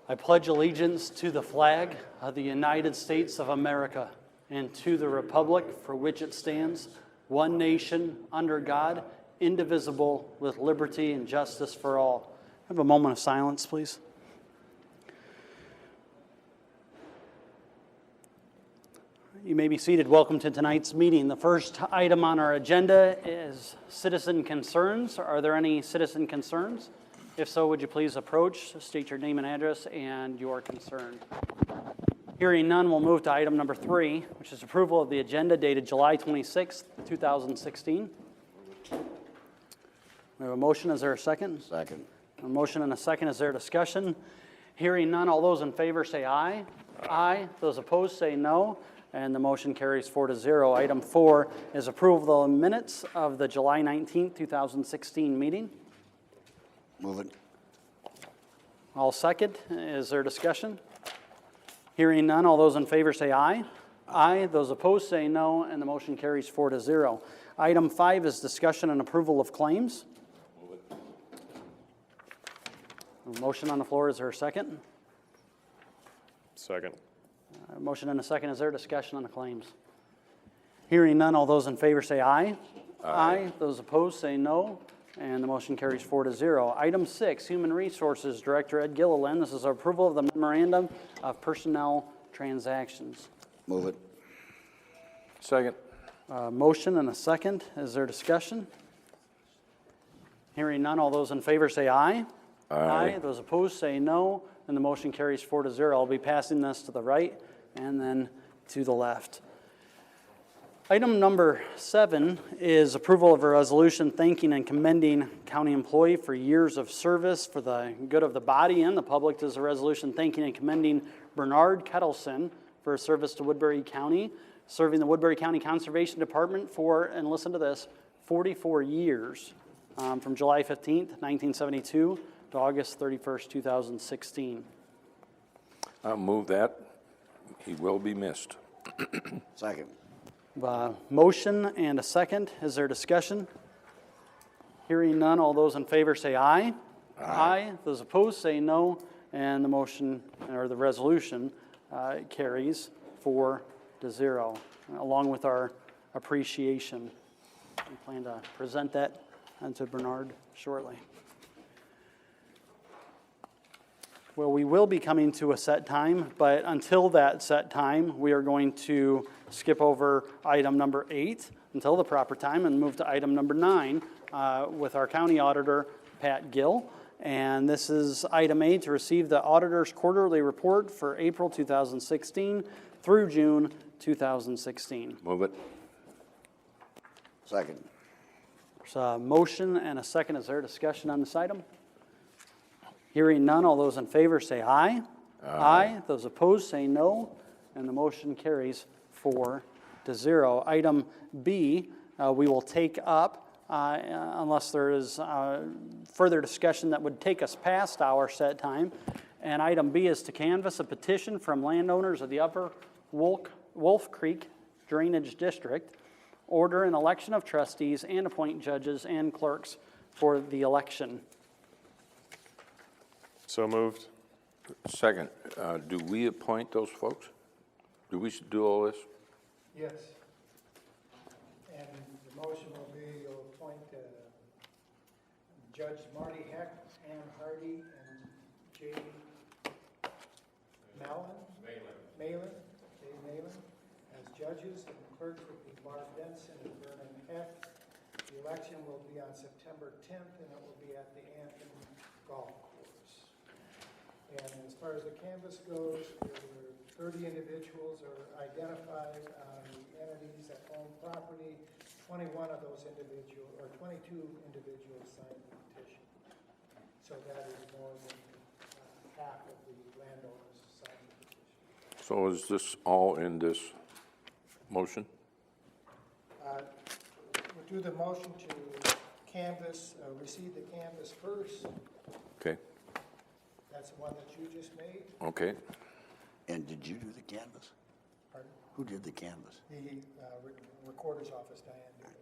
I pledge allegiance to the flag of the United States of America and to the republic for which it stands, one nation, under God, indivisible, with liberty and justice for all. Have a moment of silence, please. You may be seated. Welcome to tonight's meeting. The first item on our agenda is citizen concerns. Are there any citizen concerns? If so, would you please approach, state your name and address and your concern. Hearing none, we'll move to item number 3, which is approval of the agenda dated July 26, 2016. We have a motion. Is there a second? Second. A motion and a second. Is there discussion? Hearing none, all those in favor say aye. Aye. Those opposed say no. And the motion carries 4-0. Item 4 is approval of the minutes of the July 19, 2016 meeting. Move it. All second. Is there discussion? Hearing none, all those in favor say aye. Aye. Those opposed say no, and the motion carries 4-0. Item 5 is discussion and approval of claims. Move it. A motion on the floor. Is there a second? Second. A motion and a second. Is there discussion on the claims? Hearing none, all those in favor say aye. Aye. Those opposed say no. And the motion carries 4-0. Item 6, Human Resources Director Ed Gilliland. This is approval of the memorandum of personnel transactions. Move it. Second. Motion and a second. Is there discussion? Hearing none, all those in favor say aye. Aye. Those opposed say no. And the motion carries 4-0. I'll be passing this to the right and then to the left. Item number 7 is approval of a resolution thanking and commending county employee for years of service for the good of the body and the public. There's a resolution thanking and commending Bernard Kettleson for his service to Woodbury County, serving the Woodbury County Conservation Department for, and listen to this, 44 years, from July 15th, 1972 to August 31st, 2016. I'll move that. He will be missed. Second. Motion and a second. Is there discussion? Hearing none, all those in favor say aye. Aye. Those opposed say no. And the motion, or the resolution, carries 4-0, along with our appreciation. We plan to present that to Bernard shortly. Well, we will be coming to a set time, but until that set time, we are going to skip over item number 8 until the proper time and move to item number 9 with our county auditor, Pat Gill. And this is item 8, to receive the auditor's quarterly report for April 2016 through June 2016. Move it. Second. There's a motion and a second. Is there discussion on this item? Hearing none, all those in favor say aye. Aye. Those opposed say no, and the motion carries 4-0. Item B, we will take up, unless there is further discussion that would take us past our set time. And item B is to canvass a petition from landowners of the Upper Wolf Creek Drainage District, order an election of trustees, and appoint judges and clerks for the election. So moved. Second. Do we appoint those folks? Do we do all this? Yes. And the motion will be you'll appoint Judge Marty Heck, Ann Hardy, and J. Malin as judges, and the clerks will be Barb Benson and Vernon Heck. The election will be on September 10th, and it will be at the Anthem Golf Course. And as far as the canvass goes, there were 30 individuals are identified on the entities that own property. 21 of those individuals, or 22 individuals signed the petition. So that is more than half of the landowners signed the petition. So is this all in this motion? We'll do the motion to canvass, receive the canvass first. Okay. That's the one that you just made. Okay. And did you do the canvas? Pardon? Who did the canvas? The recorder's office, Diane did it.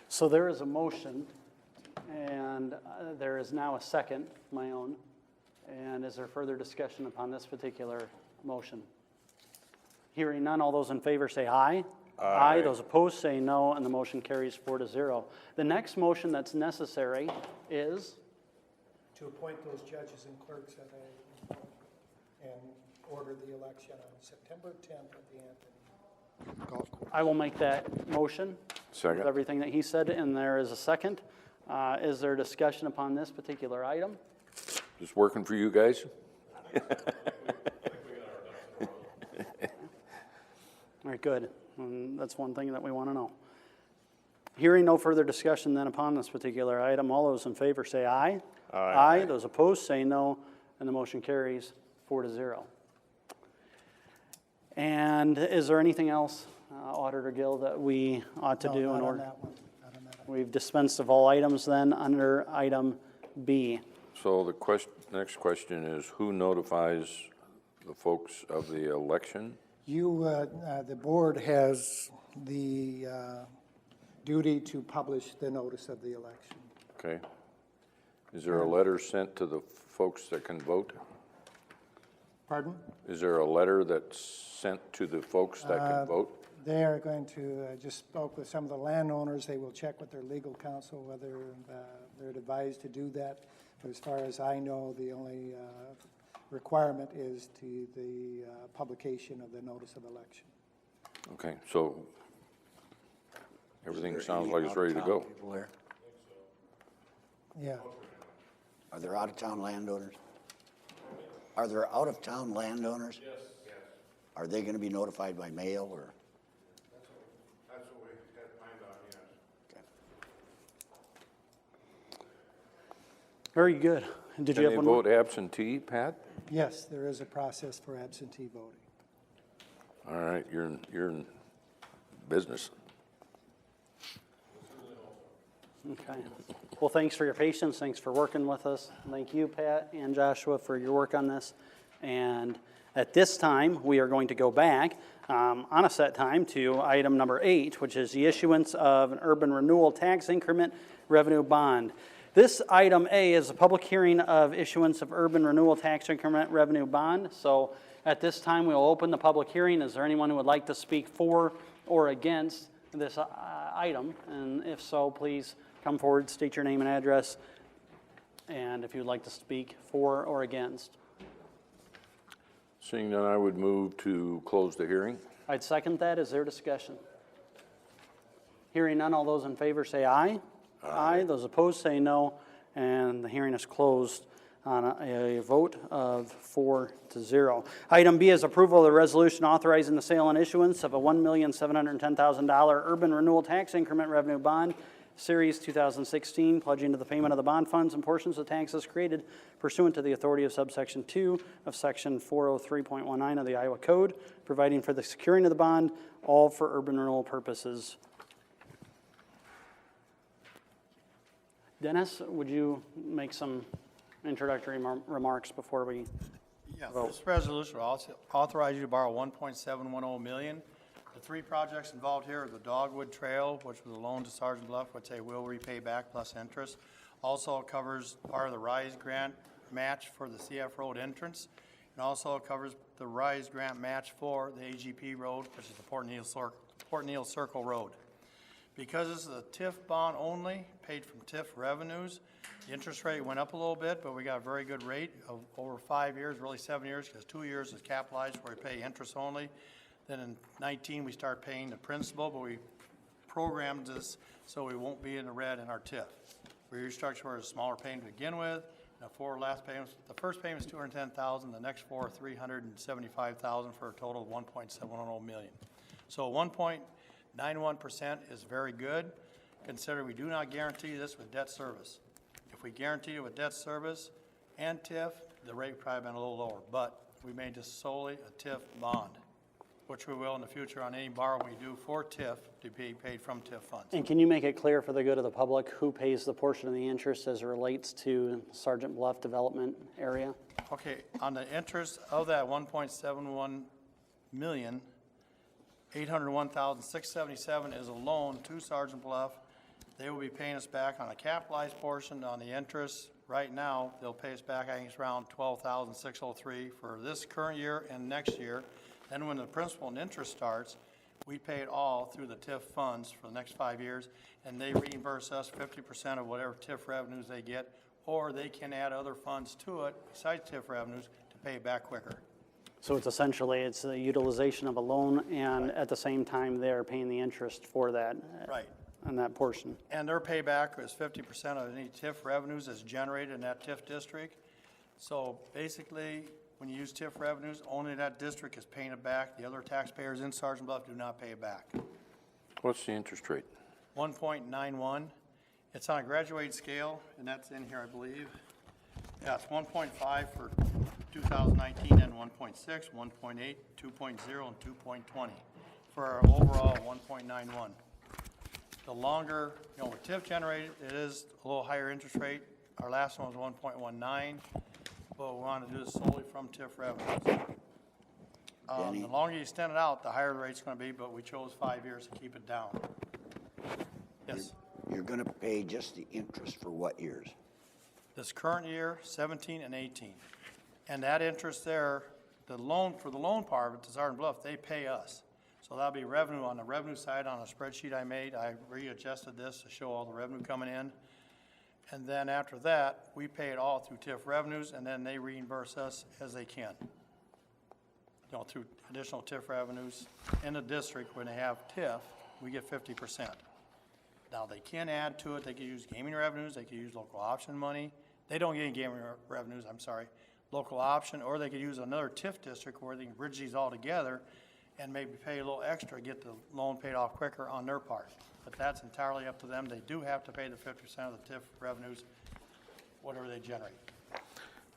So there is a motion, and there is now a second, my own. And is there further discussion upon this particular motion? Hearing none, all those in favor say aye. Aye. Those opposed say no, and the motion carries 4-0. The next motion that's necessary is, To appoint those judges and clerks and order the election on September 10th at the Anthony Golf Course. I will make that motion. Second. With everything that he said, and there is a second. Is there discussion upon this particular item? Just working for you guys? All right, good. And that's one thing that we want to know. Hearing no further discussion then upon this particular item, all those in favor say aye. Aye. Those opposed say no, and the motion carries 4-0. And is there anything else, Auditor Gill, that we ought to do in No, not on order? that one. Not on that one. We've dispensed of all items then under item B. So the next question is, who notifies the folks of the election? The board has the duty to publish the notice of the election. Okay. Is there a letter sent to the folks that can vote? Pardon? Is there a letter that's sent to the folks that can vote? They are going to, just spoke with some of the landowners. They will check with their legal counsel whether they're advised to do that. But as far as I know, the only requirement is to the publication of the notice of election. Okay, so everything Is there sounds any like it's ready to out-of-town go. people there? Yeah. Are there out-of-town landowners? Are there out-of-town landowners? Yes. Are they going to be notified by mail or? That's what we had planned on, yes. Okay. Very good. Did you Can have they one more? vote absentee, Pat? Yes, there is a process for absentee voting. All right, you're in business. Okay. Well, thanks for your patience. Thanks for working with us. Thank you, Pat and Joshua, for your work on this. And at this time, we are going to go back on a set time to item number 8, which is the issuance of an urban renewal tax increment revenue bond. This item A is a public hearing of issuance of urban renewal tax increment revenue bond. So at this time, we will open the public hearing. Is there anyone who would like to speak for or against this item? And if so, please come forward, state your name and address, and if you'd like to speak for or against. Seeing none, I would move to close the hearing. I'd second that. Is there discussion? Hearing none, all those in favor say aye. Aye. Those opposed say no, and the hearing is closed on a vote of 4-0. Item B is approval of the resolution authorizing the sale and issuance of a $1,710,000 urban renewal tax increment revenue bond, Series 2016, pledging to the payment of the bond funds and portions of taxes created pursuant to the authority of subsection 2 of section 403.19 of the Iowa Code, providing for the securing of the bond, all for urban renewal purposes. Dennis, would you make some introductory remarks before we Yeah, vote? this resolution will also authorize you to borrow $1.710 million. The three projects involved here are the Dogwood Trail, which was a loan to Sergeant Bluff, which they will repay back plus interest. Also covers part of the RISE grant match for the CF Road entrance. And also covers the RISE grant match for the AGP Road, which is the Port Neal Circle Road. Because this is a TIF bond only, paid from TIF revenues, the interest rate went up a little bit, but we got a very good rate of over 5 years, really 7 years, because 2 years is capitalized where we pay interest only. Then in 19, we start paying the principal, but we programmed this so we won't be in the red in our TIF. We restructured a smaller payment to begin with. The four last payments, the first payment is $210,000, the next four are $375,000 for a total of $1.710 million. So 1.91% is very good, considering we do not guarantee this with debt service. If we guarantee it with debt service and TIF, the rate would probably been a little lower, but we made this solely a TIF bond, which we will in the future on any borrowing we do for TIF to be paid from TIF funds. And can you make it clear for the good of the public who pays the portion of the interest as it relates to Sergeant Bluff development area? Okay, on the interest of that 1.71 million, 801,677 is a loan to Sergeant Bluff. They will be paying us back on a capitalized portion on the interest right now, they'll pay us back, I think it's around $12,603 for this current year and next year. Then when the principal and interest starts, we pay it all through the TIF funds for the next 5 years, and they reimburse us 50% of whatever TIF revenues they get, or they can add other funds to it besides TIF revenues to pay it back quicker. So it's essentially, it's the utilization of a loan, and at the same time, they're paying the interest for that. Right. On that portion. And their payback is 50% of any TIF revenues that's generated in that TIF district. So basically, when you use TIF revenues, only that district is paying it back. The other taxpayers in Sergeant Bluff do not pay it back. What's the interest rate? 1.91. It's on a graduated scale, and that's in here, I believe. Yeah, it's 1.5 for 2019, and 1.6, 1.8, 2.0, and 2.20 for our overall 1.91. The longer, with TIF generated, it is a little higher interest rate. Our last one was 1.19, but we want to do this solely from TIF revenues. Danny? The longer you extend it out, the higher the rate's going to be, but we chose 5 years to keep it down. Yes. You're gonna pay just the interest for what years? This current year, 17 and 18. And that interest there, for the loan part of it, to Sergeant Bluff, they pay us. So that'll be revenue on the revenue side on a spreadsheet I made. I readjusted this to show all the revenue coming in. And then after that, we pay it all through TIF revenues, and then they reimburse us as they can. Through additional TIF revenues in the district, when they have TIF, we get 50%. Now, they can add to it. They can use gaming revenues. They can use local option money. They don't get any gaming revenues, I'm sorry, local option, or they could use another TIF district where they can bridge these all together and maybe pay a little extra, get the loan paid off quicker on their part. But that's entirely up to them. They do have to pay the 50% of the TIF revenues, whatever they generate.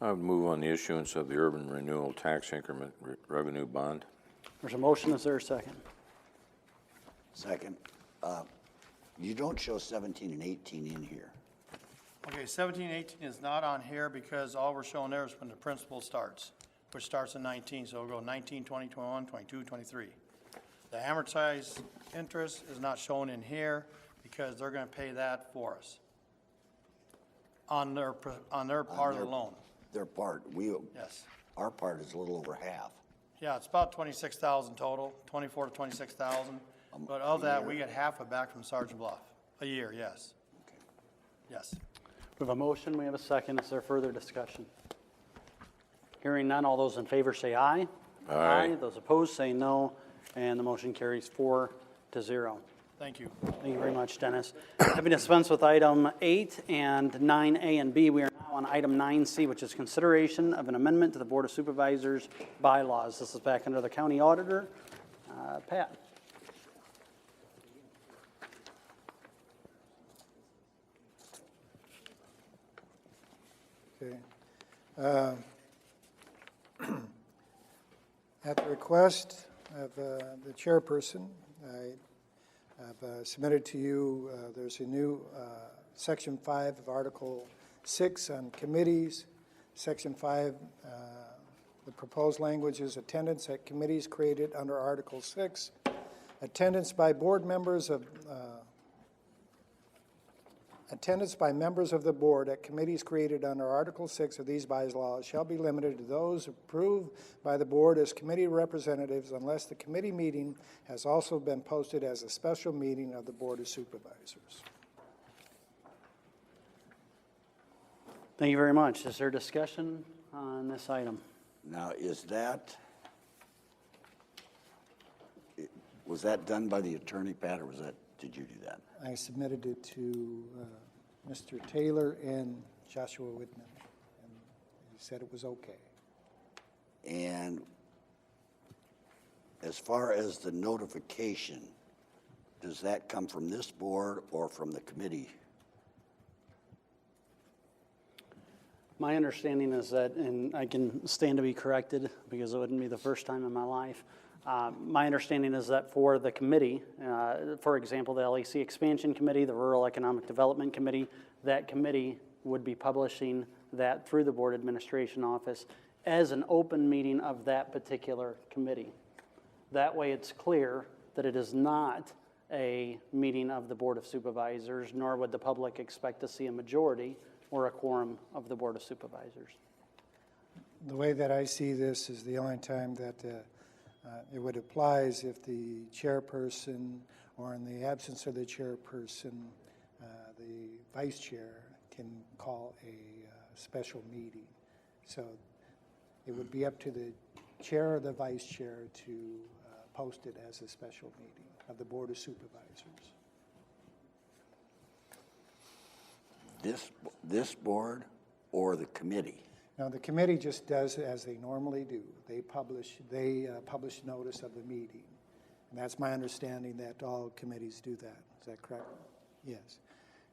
I would move on the issuance of the urban renewal tax increment revenue bond. There's a motion, is there a second? Second, you don't show 17 and 18 in here. Okay, 17, 18 is not on here because all we're showing there is when the principal starts, which starts in 19, so we'll go 19, 20, 21, 22, 23. The amortized interest is not shown in here because they're going to pay that for us on their part of the loan. Their part, Yes. our part is a little over half. Yeah, it's about 26,000 total, 24 to 26,000. But of that, we get half of back from Sergeant Bluff. A year, yes. Okay. Yes. We have a motion, we have a second. Is there further discussion? Hearing none, all those in favor say aye. Aye. Those opposed say no, and the motion carries 4-0. Thank you. Thank you very much, Dennis. Having dispensed with item 8 and 9A and B, we are now on item 9C, which is consideration of an amendment to the Board of Supervisors bylaws. This is back under the county auditor. Pat. Okay. At the request of the chairperson, I have submitted to you, there's a new Section 5 of Article 6 on committees. Section 5, the proposed language is attendance at committees created under Article 6. Attendance by board members of Attendance by members of the board at committees created under Article 6 of these bylaws shall be limited to those approved by the board as committee representatives unless the committee meeting has also been posted as a special meeting of the Board of Supervisors. Thank you very much. Is there discussion on this item? Now, was that done by the attorney, Pat, or did you do that? I submitted it to Mr. Taylor and Joshua Whitman, and he said it was okay. And as far as the notification, does that come from this board or from the committee? My understanding is that, and I can stand to be corrected because it wouldn't be the first time in my life, my understanding is that for the committee, for example, the LEC Expansion Committee, the Rural Economic Development Committee, that committee would be publishing that through the Board Administration Office as an open meeting of that particular committee. That way it's clear that it is not a meeting of the Board of Supervisors, nor would the public expect to see a majority or a quorum of the Board of Supervisors. The way that I see this is the only time that it would apply is if the chairperson, or in the absence of the chairperson, the vice chair can call a special meeting. So it would be up to the chair or the vice chair to post it as a special meeting of the Board of Supervisors. This board or the committee? Now, the committee just does as they normally do. They publish notice of the meeting. And that's my understanding that all committees do that. Is that correct? Yes.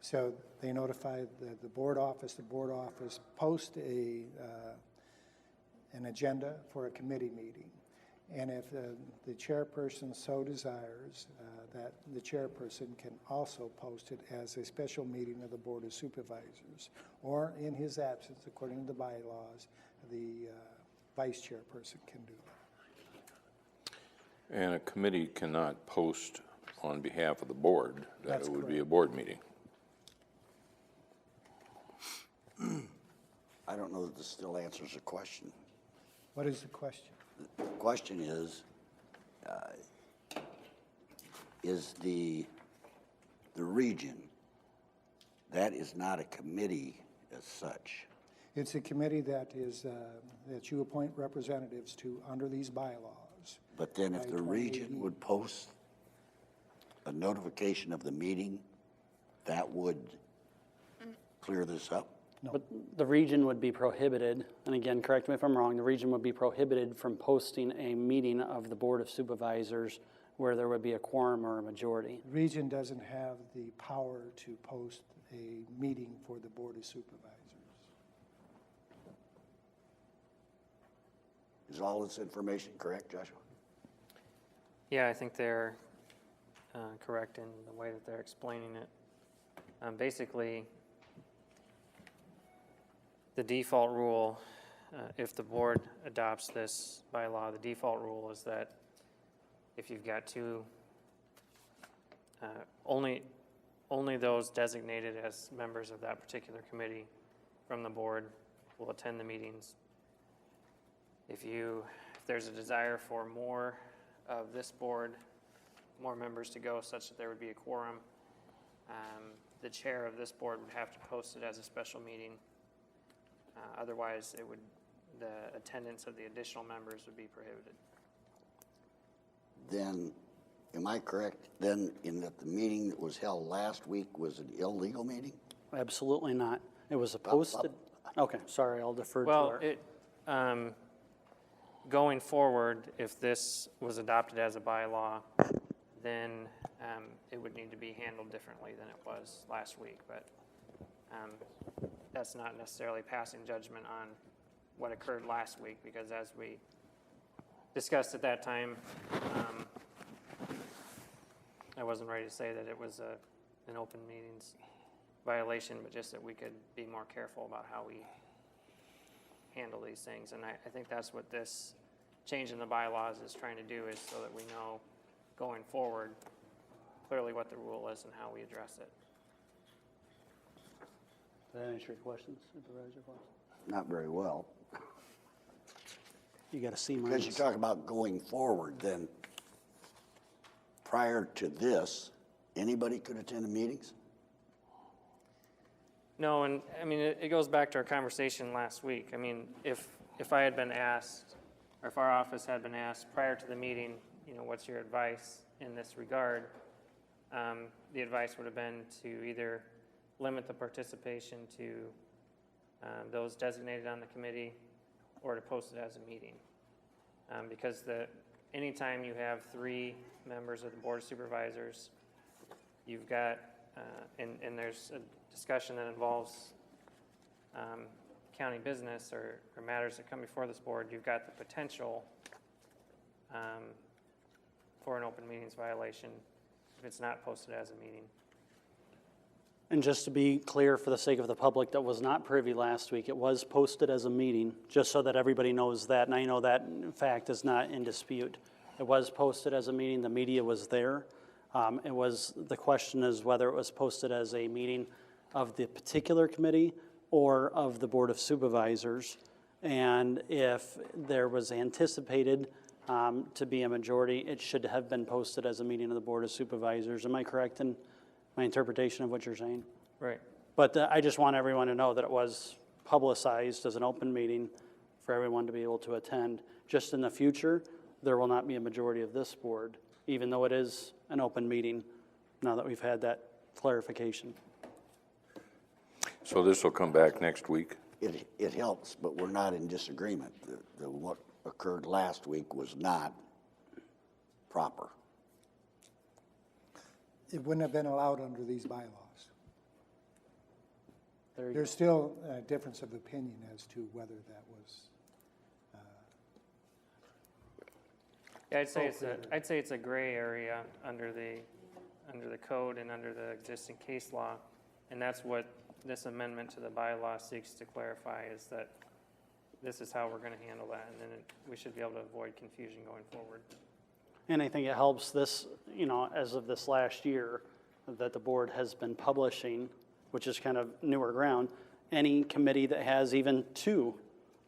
So they notify the board office. The board office posts an agenda for a committee meeting. And if the chairperson so desires, that the chairperson can also post it as a special meeting of the Board of Supervisors. Or in his absence, according to the bylaws, the vice chairperson can do that. And a committee cannot post on behalf of the board that That's it would be a correct. board meeting. I don't know that this still answers the question. What is the question? The question is the region, that is not a committee as such. It's a committee that is, that you appoint representatives to under these bylaws. But then if By the region 2080. would post a notification of the meeting, that would clear this up? But the region would be prohibited, and again, correct me if I'm wrong, the region would be prohibited from posting a meeting of the Board of Supervisors where there would be a quorum or a majority. The region doesn't have the power to post a meeting for the Board of Supervisors. Is all this information correct, Joshua? Yeah, I think they're correct in the way that they're explaining it. Basically, the default rule, if the board adopts this bylaw, the default rule is that if you've got two, only those designated as members of that particular committee from the board will attend the meetings. If there's a desire for more of this board, more members to go such that there would be a quorum, the chair of this board would have to post it as a special meeting. Otherwise, the attendance of the additional members would be prohibited. Then, am I correct, then in that the meeting that was held last week was an illegal meeting? Absolutely not. It was a posted, okay, sorry, I'll defer to Well, our. Going forward, if this was adopted as a bylaw, then it would need to be handled differently than it was last week. But that's not necessarily passing judgment on what occurred last week, because as we discussed at that time, I wasn't ready to say that it was an open meetings violation, but just that we could be more careful about how we handle these things. And I think that's what this change in the bylaws is trying to do, is so that we know going forward clearly what the rule is and how we address it. Did that answer your questions, Supervisor Fox? Not very well. You got to see Because you talk about going forward, then prior to this, anybody could attend the meetings? No, and I mean, it goes back to our conversation last week. I mean, if I had been asked, or if our office had been asked prior to the meeting, what's your advice in this regard? The advice would have been to either limit the participation to those designated on the committee, or to post it as a meeting. Because anytime you have 3 members of the Board of Supervisors, you've got, and there's a discussion that involves county business or matters that come before this board, you've got the potential for an open meetings violation if it's not posted as a meeting. And just to be clear, for the sake of the public that was not privy last week, it was posted as a meeting, just so that everybody knows that, and I know that in fact is not in dispute. It was posted as a meeting, the media was there. The question is whether it was posted as a meeting of the particular committee or of the Board of Supervisors. And if there was anticipated to be a majority, it should have been posted as a meeting of the Board of Supervisors. Am I correct in my interpretation of what you're saying? Right. But I just want everyone to know that it was publicized as an open meeting for everyone to be able to attend. Just in the future, there will not be a majority of this board, even though it is an open meeting, now that we've had that clarification. So this will come back next week? It helps, but we're not in disagreement. What occurred last week was not proper. It wouldn't have been allowed under these bylaws. There you There's still a difference of opinion as to whether that was, Yeah, I'd say it's a gray area under the code and under the existing case law. And that's what this amendment to the bylaw seeks to clarify, is that this is how we're going to handle that. And then we should be able to avoid confusion going forward. And I think it helps this, as of this last year, that the board has been publishing, which is kind of newer ground, any committee that has even 2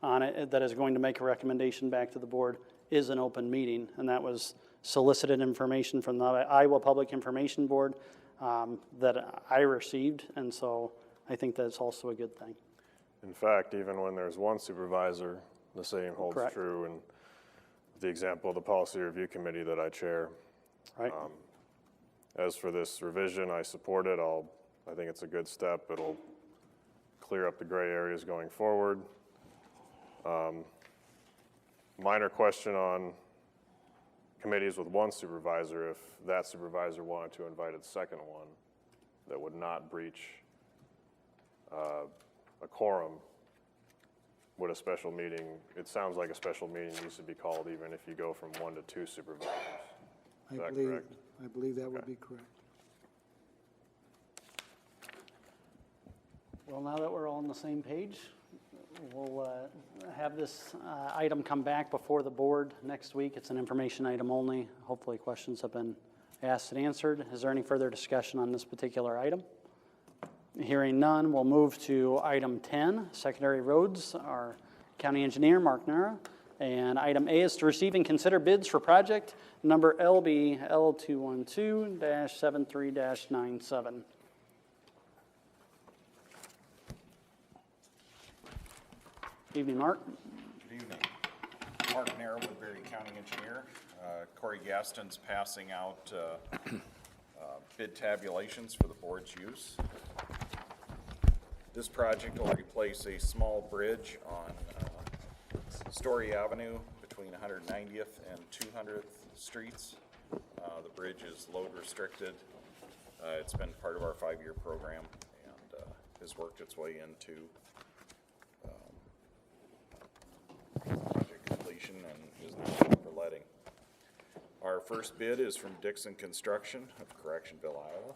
on it that is going to make a recommendation back to the board is an open meeting. And that was solicited information from the Iowa Public Information Board that I received. And so I think that's also a good thing. In fact, even when there's one supervisor, the same holds Correct. true. And the example of the policy review committee that I chair. Right? As for this revision, I support it. I think it's a good step. It'll clear up the gray areas going forward. Minor question on committees with 1 supervisor. If that supervisor wanted to invite a second one that would not breach a quorum, would a special meeting, it sounds like a special meeting needs to be called even if you go from 1 to 2 supervisors. Is that correct? I believe that would be correct. Well, now that we're all on the same page, we'll have this item come back before the board next week. It's an information item only. Hopefully questions have been asked and answered. Is there any further discussion on this particular item? Hearing none, we'll move to item 10, secondary roads. Our county engineer, Mark Nara. And item A is to receive and consider bids for project number LB L212-73-97. Evening, Mark. Good evening. Mark Nair, Woodbury County Engineer. Corey Gaston's passing out bid tabulations for the board's use. This project will replace a small bridge on Story Avenue between 190th and 200th Streets. The bridge is load restricted. It's been part of our 5-year program and has worked its way into project completion and is now for letting. Our first bid is from Dixon Construction of Correctionville, Iowa.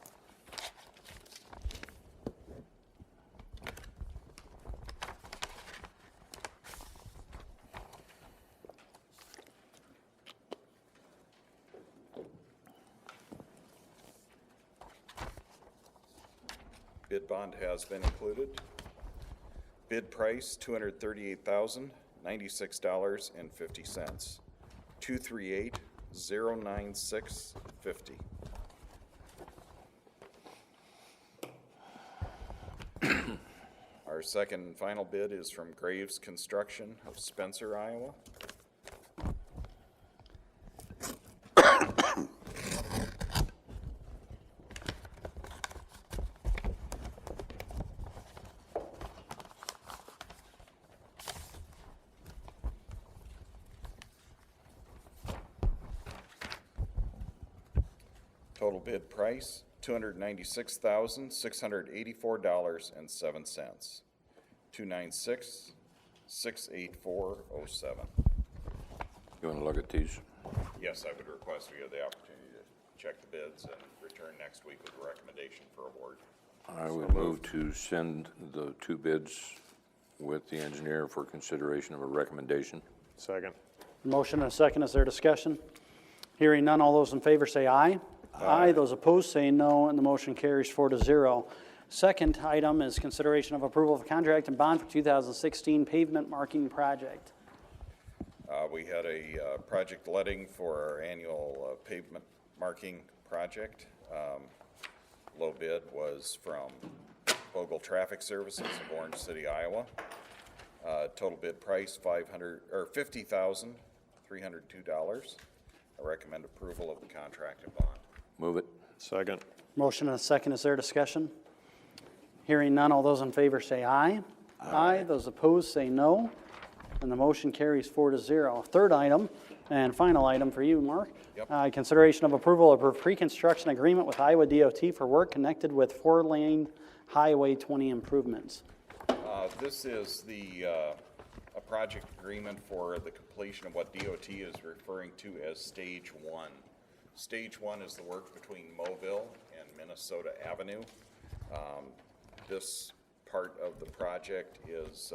Bid bond has been included. Bid price, $238,096.50. 238,096.50. Our second and final bid is from Graves Construction of Spencer, Iowa. Total bid price, $296,684.07. 296,684.07. You want to look at these? Yes, I would request we have the opportunity to check the bids and return next week with a recommendation for award. I would move to send the 2 bids with the engineer for consideration of a recommendation. Second. Motion and a second. Is there discussion? Hearing none, all those in favor say aye. Aye. Those opposed say no, and the motion carries 4-0. Second item is consideration of approval of contract and bond for 2016 pavement marking project. We had a project letting for our annual pavement marking project. Low bid was from Bogle Traffic Services of Orange City, Iowa. Total bid price $50,302. I recommend approval of the contract and bond. Move it. Second. Motion and a second. Is there discussion? Hearing none, all those in favor say aye. Aye. Those opposed say no. And the motion carries 4-0. Third item and final item for you, Mark. Yep. Consideration of approval of a pre-construction agreement with Iowa DOT for work connected with 4-lane Highway 20 improvements. This is a project agreement for the completion of what DOT is referring to as Stage 1. Stage 1 is the work between Mobile and Minnesota Avenue. This part of the project is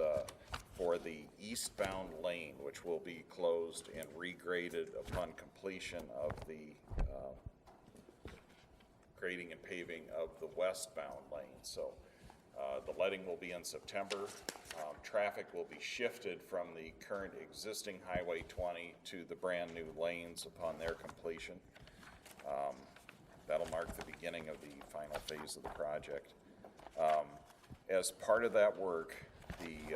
for the eastbound lane, which will be closed and regraded upon completion of the grading and paving of the westbound lane. So the letting will be in September. Traffic will be shifted from the current existing Highway 20 to the brand new lanes upon their completion. That'll mark the beginning of the final phase of the project. As part of that work, the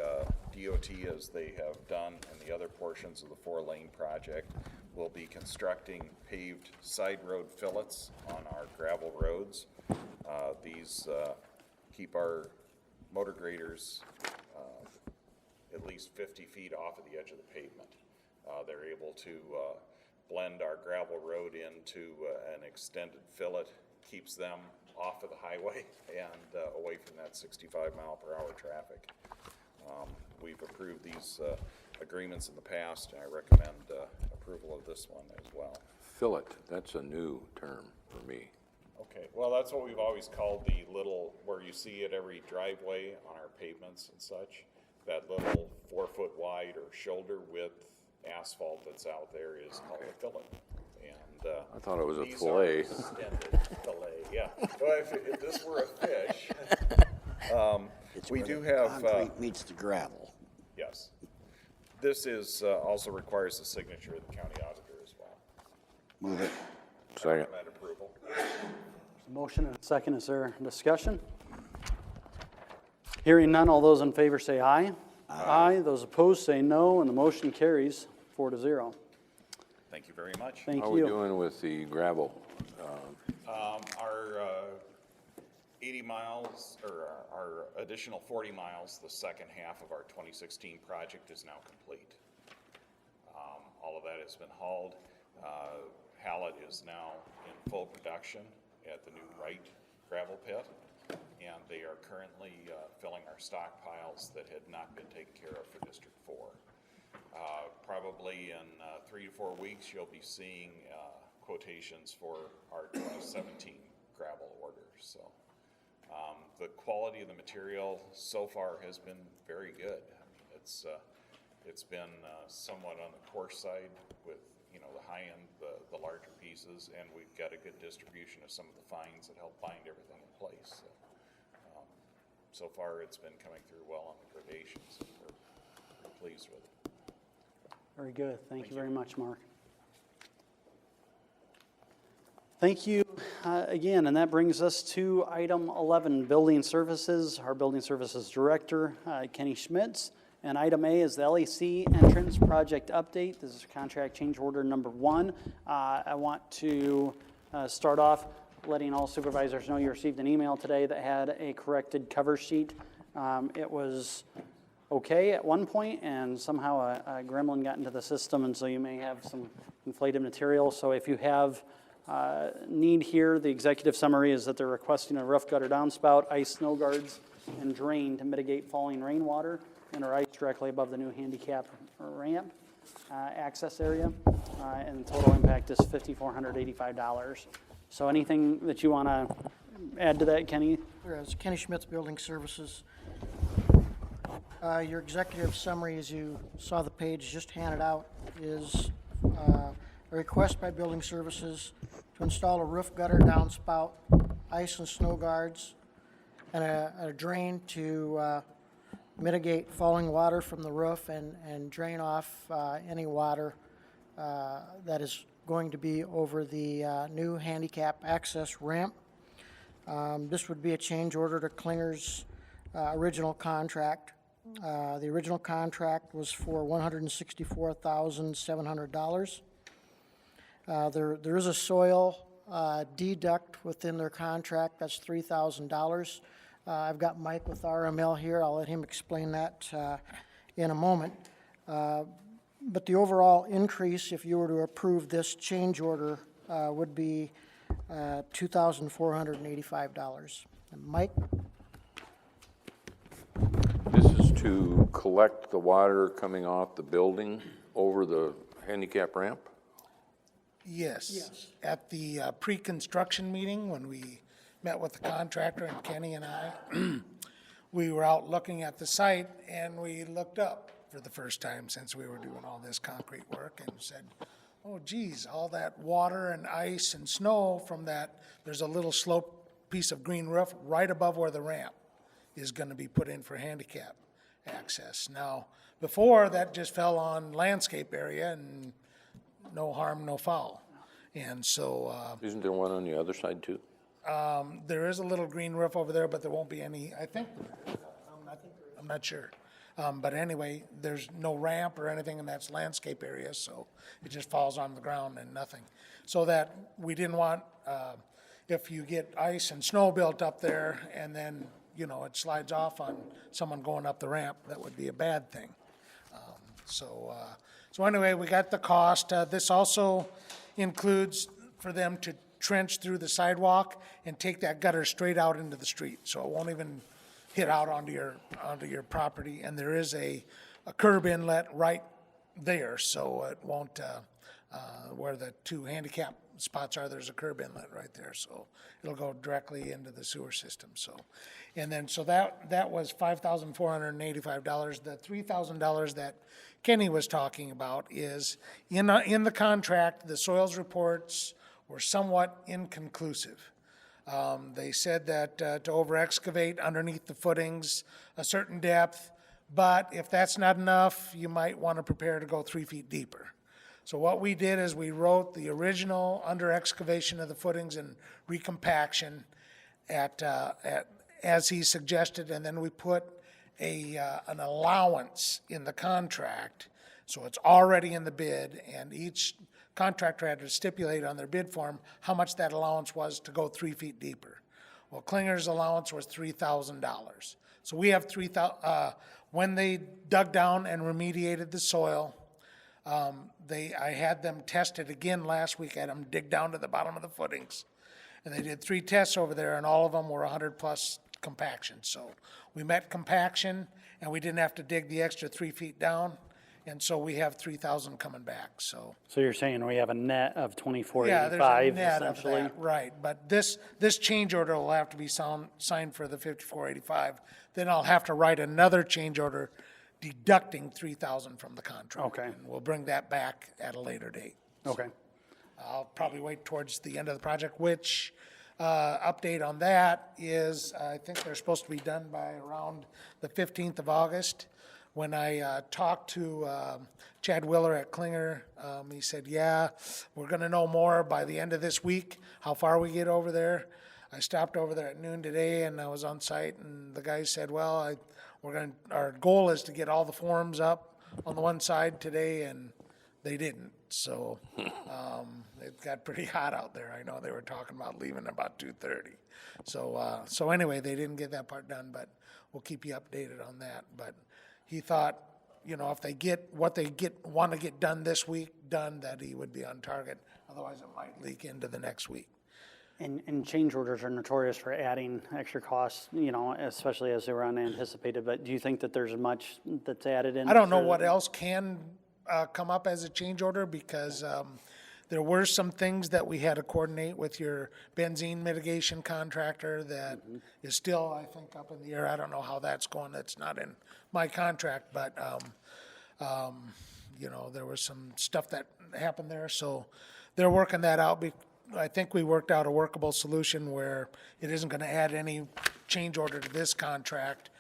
DOT, as they have done in the other portions of the 4-lane project, will be constructing paved side road fillets on our gravel roads. These keep our motor graders at least 50 feet off of the edge of the pavement. They're able to blend our gravel road into an extended fillet, keeps them off of the highway and away from that 65-mile-per-hour traffic. We've approved these agreements in the past, and I recommend approval of this one as well. Fillet, that's a new term for me. Okay, well, that's what we've always called the little, where you see at every driveway on our pavements and such, that little 4-foot wide or shoulder width asphalt that's out there is called a fillet. And I thought it was a these fillet. are extended fillet, yeah. Well, if this were a fish, It's we where do the have, concrete meets the gravel. yes. This is, also requires the signature of the county auditor as well. Move it. Second. Recommend approval. Motion and a second. Is there discussion? Hearing none, all those in favor say aye. Aye. Those opposed say no, and the motion carries 4-0. Thank you very much. Thank How are we you. doing with the gravel? Our 80 miles, or our additional 40 miles, the second half of our 2016 project is now complete. All of that has been hauled. Hallet is now in full production at the new Wright gravel pit, and they are currently filling our stockpiles that had not been taken care of for District 4. Probably in 3 to 4 weeks, you'll be seeing quotations for our 2017 gravel orders. So the quality of the material so far has been very good. I mean, it's been somewhat on the coarse side with, you know, the high end, the larger pieces, and we've got a good distribution of some of the fines that help bind everything in place. So far, it's been coming through well on the gradations, and we're pleased with it. Very good. Thank you very much, Mark. Thank you again, and that brings us to item 11, Building Services. Our Building Services Director, Kenny Schmitz. And item A is the LEC entrance project update. This is contract change order number 1. I want to start off letting all supervisors know you received an email today that had a corrected cover sheet. It was okay at one point, and somehow a gremlin got into the system, and so you may have some inflated material. So if you have need here, the executive summary is that they're requesting a roof gutter downspout, ice snow guards, and drain to mitigate falling rainwater, and are ice directly above the new handicap ramp access area. And the total impact is $5,485. So anything that you want to add to that, Kenny? Whereas Kenny Schmitz, Building Services. Your executive summary, as you saw the page just handed out, is a request by Building Services to install a roof gutter downspout, ice and snow guards, and a drain to mitigate falling water from the roof and drain off any water that is going to be over the new handicap access ramp. This would be a change order to Klinger's original contract. The original contract was for $164,700. There is a soil deduct within their contract, that's $3,000. I've got Mike with RML here, I'll let him explain that in a moment. But the overall increase, if you were to approve this change order, would be $2,485. And Mike? This is to collect the water coming off the building over the handicap ramp? Yes. At the pre-construction meeting, when we met with the contractor and Kenny and I, we were out looking at the site and we looked up for the first time since we were doing all this concrete work and said, oh geez, all that water and ice and snow from that, there's a little slope piece of green roof right above where the ramp is going to be put in for handicap access. Now, before that just fell on landscape area and no harm, no foul. And so, Isn't there one on the other side too? there is a little green roof over there, but there won't be any, I think, I'm not sure. But anyway, there's no ramp or anything, and that's landscape area, so it just falls on the ground and nothing. So that we didn't want, if you get ice and snow built up there and then, you know, it slides off on someone going up the ramp, that would be a bad thing. So anyway, we got the cost. This also includes for them to trench through the sidewalk and take that gutter straight out into the street, so it won't even hit out onto your property. And there is a curb inlet right there, so it won't, where the two handicap spots are, there's a curb inlet right there, so it'll go directly into the sewer system, so. And then, so that was $5,485. The $3,000 that Kenny was talking about is, in the contract, the soils reports were somewhat inconclusive. They said that to over-excavate underneath the footings a certain depth, but if that's not enough, you might want to prepare to go 3 feet deeper. So what we did is we wrote the original under-excavation of the footings and recompaction as he suggested, and then we put an allowance in the contract, so it's already in the bid, and each contractor had to stipulate on their bid form how much that allowance was to go 3 feet deeper. Well, Klinger's allowance was $3,000. So we have when they dug down and remediated the soil, I had them test it again last week. I had them dig down to the bottom of the footings. And they did 3 tests over there, and all of them were 100+ compaction. So we met compaction, and we didn't have to dig the extra 3 feet down. And so we have 3,000 coming back, so. So you're saying we have a net of Yeah, 2485 there's a net of essentially? that, right. But this change order will have to be signed for the 5485. Then I'll have to write another change order deducting 3,000 from the contract. Okay. And we'll bring that back at a later date. Okay. I'll probably wait towards the end of the project, which, update on that is, I think they're supposed to be done by around the 15th of August. When I talked to Chad Willer at Klinger, he said, yeah, we're gonna know more by the end of this week, how far we get over there. I stopped over there at noon today and I was on site, and the guy said, well, our goal is to get all the forms up on the one side today, and they didn't. So it got pretty hot out there. I know they were talking about leaving about 2:30. So anyway, they didn't get that part done, but we'll keep you updated on that. But he thought, you know, if they get what they want to get done this week done, that he would be on target. Otherwise, it might leak into the next week. And change orders are notorious for adding extra costs, you know, especially as they were unanticipated. But do you think that there's much that's added in? I don't know what else can come up as a change order, because there were some things that we had to coordinate with your benzene mitigation contractor that is still, I think, up in the air. I don't know how that's going. That's not in my contract, but, you know, there was some stuff that happened there. So they're working that out. I think we worked out a workable solution where it isn't going to add any change order to this contract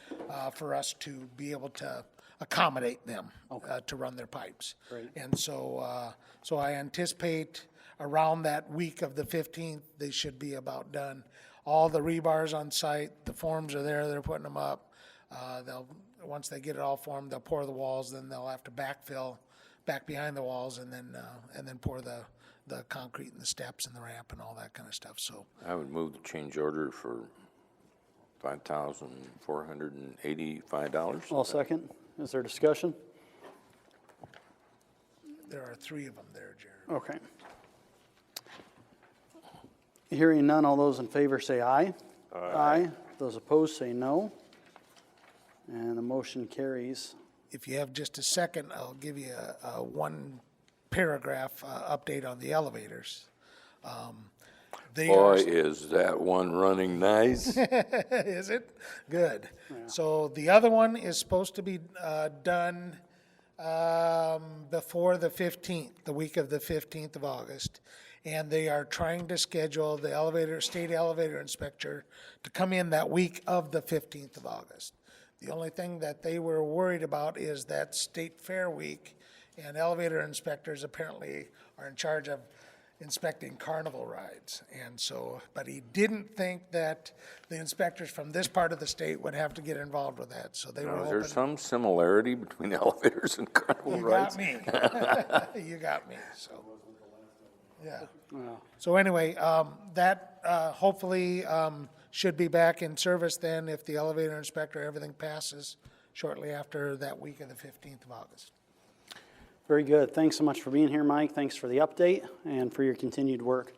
for us to be able to accommodate them to run their pipes. Great. And so, so I anticipate around that week of the 15th, they should be about done. All the rebar's on site, the forms are there, they're putting them up. Once they get it all formed, they'll pour the walls, then they'll have to backfill back behind the walls and then pour the concrete and the steps and the ramp and all that kind of stuff, so. I would move the change order for $5,485. I'll second. Is there discussion? There are 3 of them there, Jared. Okay. Hearing none, all those in favor say aye. Aye. Those opposed say no. And the motion carries. If you have just a second, I'll give you a one paragraph update on the elevators. They Boy, are, is that one running nice. is it? Good. So the other one is supposed to be done before the 15th, the week of the 15th of August. And they are trying to schedule the state elevator inspector to come in that week of the 15th of August. The only thing that they were worried about is that state fair week, and elevator inspectors apparently are in charge of inspecting carnival rides. And so, but he didn't think that the inspectors from this part of the state would have to get involved with that, so they were Now, is hoping. there some similarity between elevators and carnival You rides? got me. You got me, so. Yeah. So anyway, that hopefully should be back in service then if the elevator inspector, everything passes shortly after that week of the 15th of August. Very good. Thanks so much for being here, Mike. Thanks for the update and for your continued work.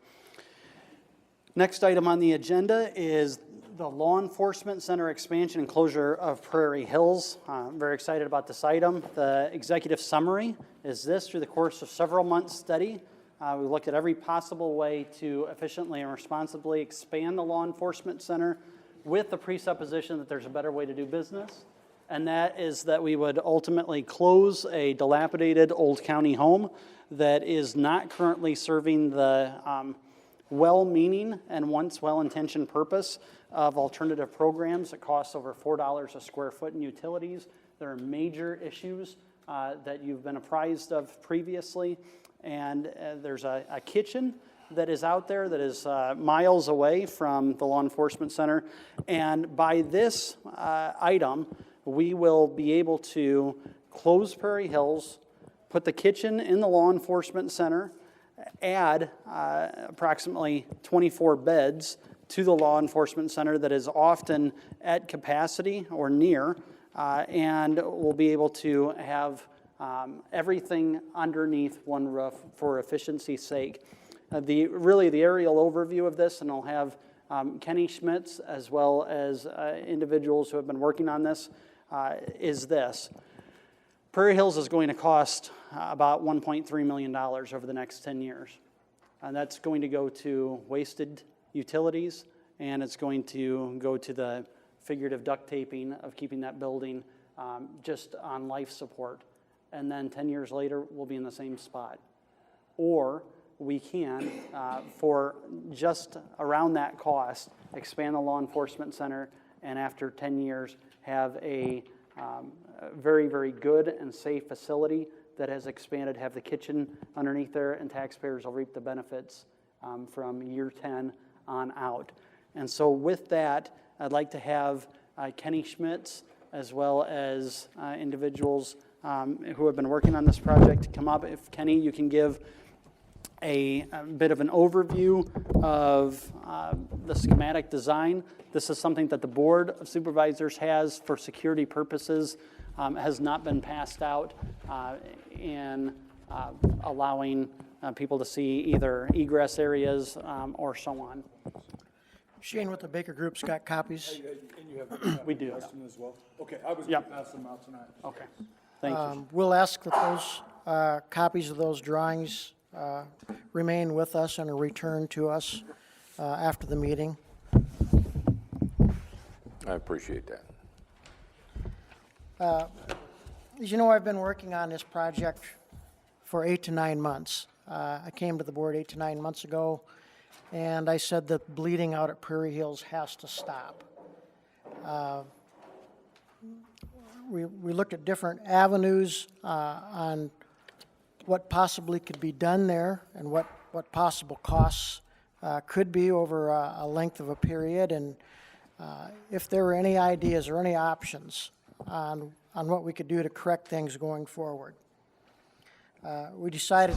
Next item on the agenda is the Law Enforcement Center expansion and closure of Prairie Hills. I'm very excited about this item. The executive summary is this: through the course of several months' study, we looked at every possible way to efficiently and responsibly expand the law enforcement center with the presupposition that there's a better way to do business, and that is that we would ultimately close a dilapidated old county home that is not currently serving the well-meaning and once well-intentioned purpose of alternative programs that cost over $4 a square foot in utilities. There are major issues that you've been apprised of previously. And there's a kitchen that is out there that is miles away from the law enforcement center. And by this item, we will be able to close Prairie Hills, put the kitchen in the law enforcement center, add approximately 24 beds to the law enforcement center that is often at capacity or near, and we'll be able to have everything underneath one roof for efficiency's sake. The aerial overview of this, and I'll have Kenny Schmitz as well as individuals who have been working on this, is this. Prairie Hills is going to cost about $1.3 million over the next 10 years. And that's going to go to wasted utilities, and it's going to go to the figurative duct taping of keeping that building just on life support. And then 10 years later, we'll be in the same spot. Or we can, for just around that cost, expand the law enforcement center, and after 10 years, have a very, very good and safe facility that has expanded, have the kitchen underneath there, and taxpayers will reap the benefits from year 10 on out. And so with that, I'd like to have Kenny Schmitz, as well as individuals who have been working on this project come up. If Kenny, you can give a bit of an overview of the schematic design. This is something that the Board of Supervisors has for security purposes, has not been passed out in allowing people to see either egress areas or so on. Shane with the Baker Group's got copies. And you have We do. Preston as well? Okay, I was going to pass them out tonight. Okay, thank you. We'll ask that those copies of those drawings remain with us and are returned to us after the meeting. I appreciate that. As you know, I've been working on this project for 8 to 9 months. I came to the board 8 to 9 months ago, and I said that bleeding out at Prairie Hills has to stop. We looked at different avenues on what possibly could be done there and what possible costs could be over a length of a period, and if there were any ideas or any options on what we could do to correct things going forward. We decided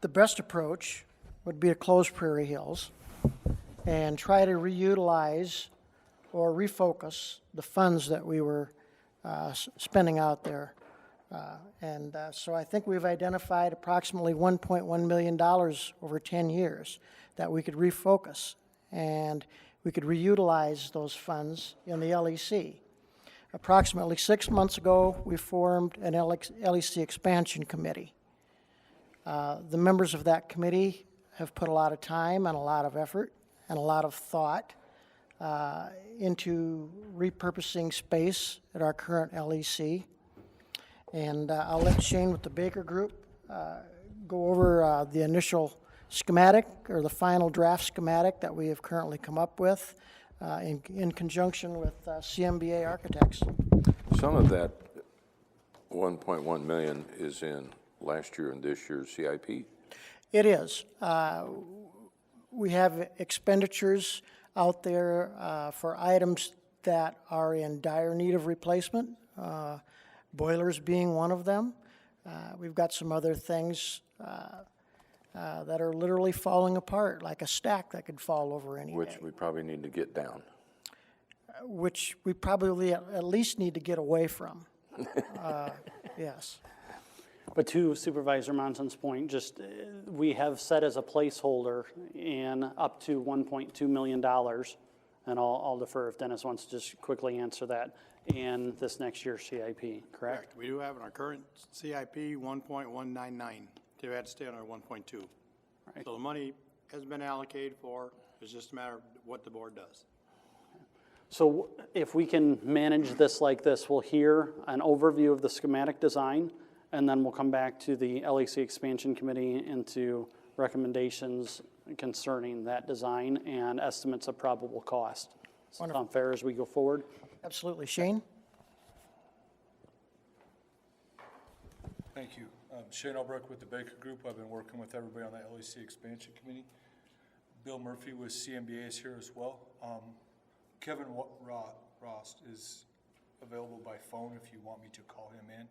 the best approach would be to close Prairie Hills and try to reutilize or refocus the funds that we were spending out there. So I think we've identified approximately $1.1 million over 10 years that we could refocus, and we could reutilize those funds in the LEC. Approximately 6 months ago, we formed an LEC expansion committee. The members of that committee have put a lot of time and a lot of effort and a lot of thought into repurposing space at our current LEC. And I'll let Shane with the Baker Group go over the initial schematic or the final draft schematic that we have currently come up with in conjunction with CMBA Architects. Some of that 1.1 million is in last year and this year's CIP. It is. We have expenditures out there for items that are in dire need of replacement, boilers being one of them. We've got some other things that are literally falling apart, like a stack that could fall over any Which day. we probably need to get down. Which we probably at least need to get away from. Yes. But to Supervisor Monson's point, just we have set as a placeholder in up to $1.2 million, and I'll defer if Dennis wants to just quickly answer that, in this next year's CIP, correct? We do have in our current CIP 1.199. They had to stay on our 1.2. Right. So the money has been allocated for, it's just a matter of what the board does. So if we can manage this like this, we'll hear an overview of the schematic design, and then we'll come back to the LEC Expansion Committee into recommendations concerning that design and estimates of probable cost. Does that sound fair as we go forward? Absolutely. Shane? Thank you. Shane Albrecht with the Baker Group. I've been working with everybody on the LEC Expansion Committee. Bill Murphy with CMBA is here as well. Kevin Rost is available by phone if you want me to call him in.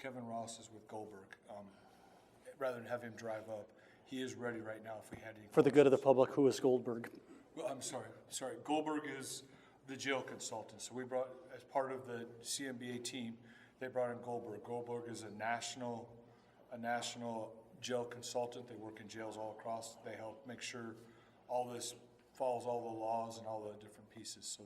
Kevin Ross is with Goldberg. Rather than have him drive up, he is ready right now if we had any For the good of the public, who is Goldberg? Well, I'm sorry. Goldberg is the jail consultant. So we brought, as part of the CMBA team, they brought in Goldberg. Goldberg is a national jail consultant. They work in jails all across. They help make sure all this follows all the laws and all the different pieces. So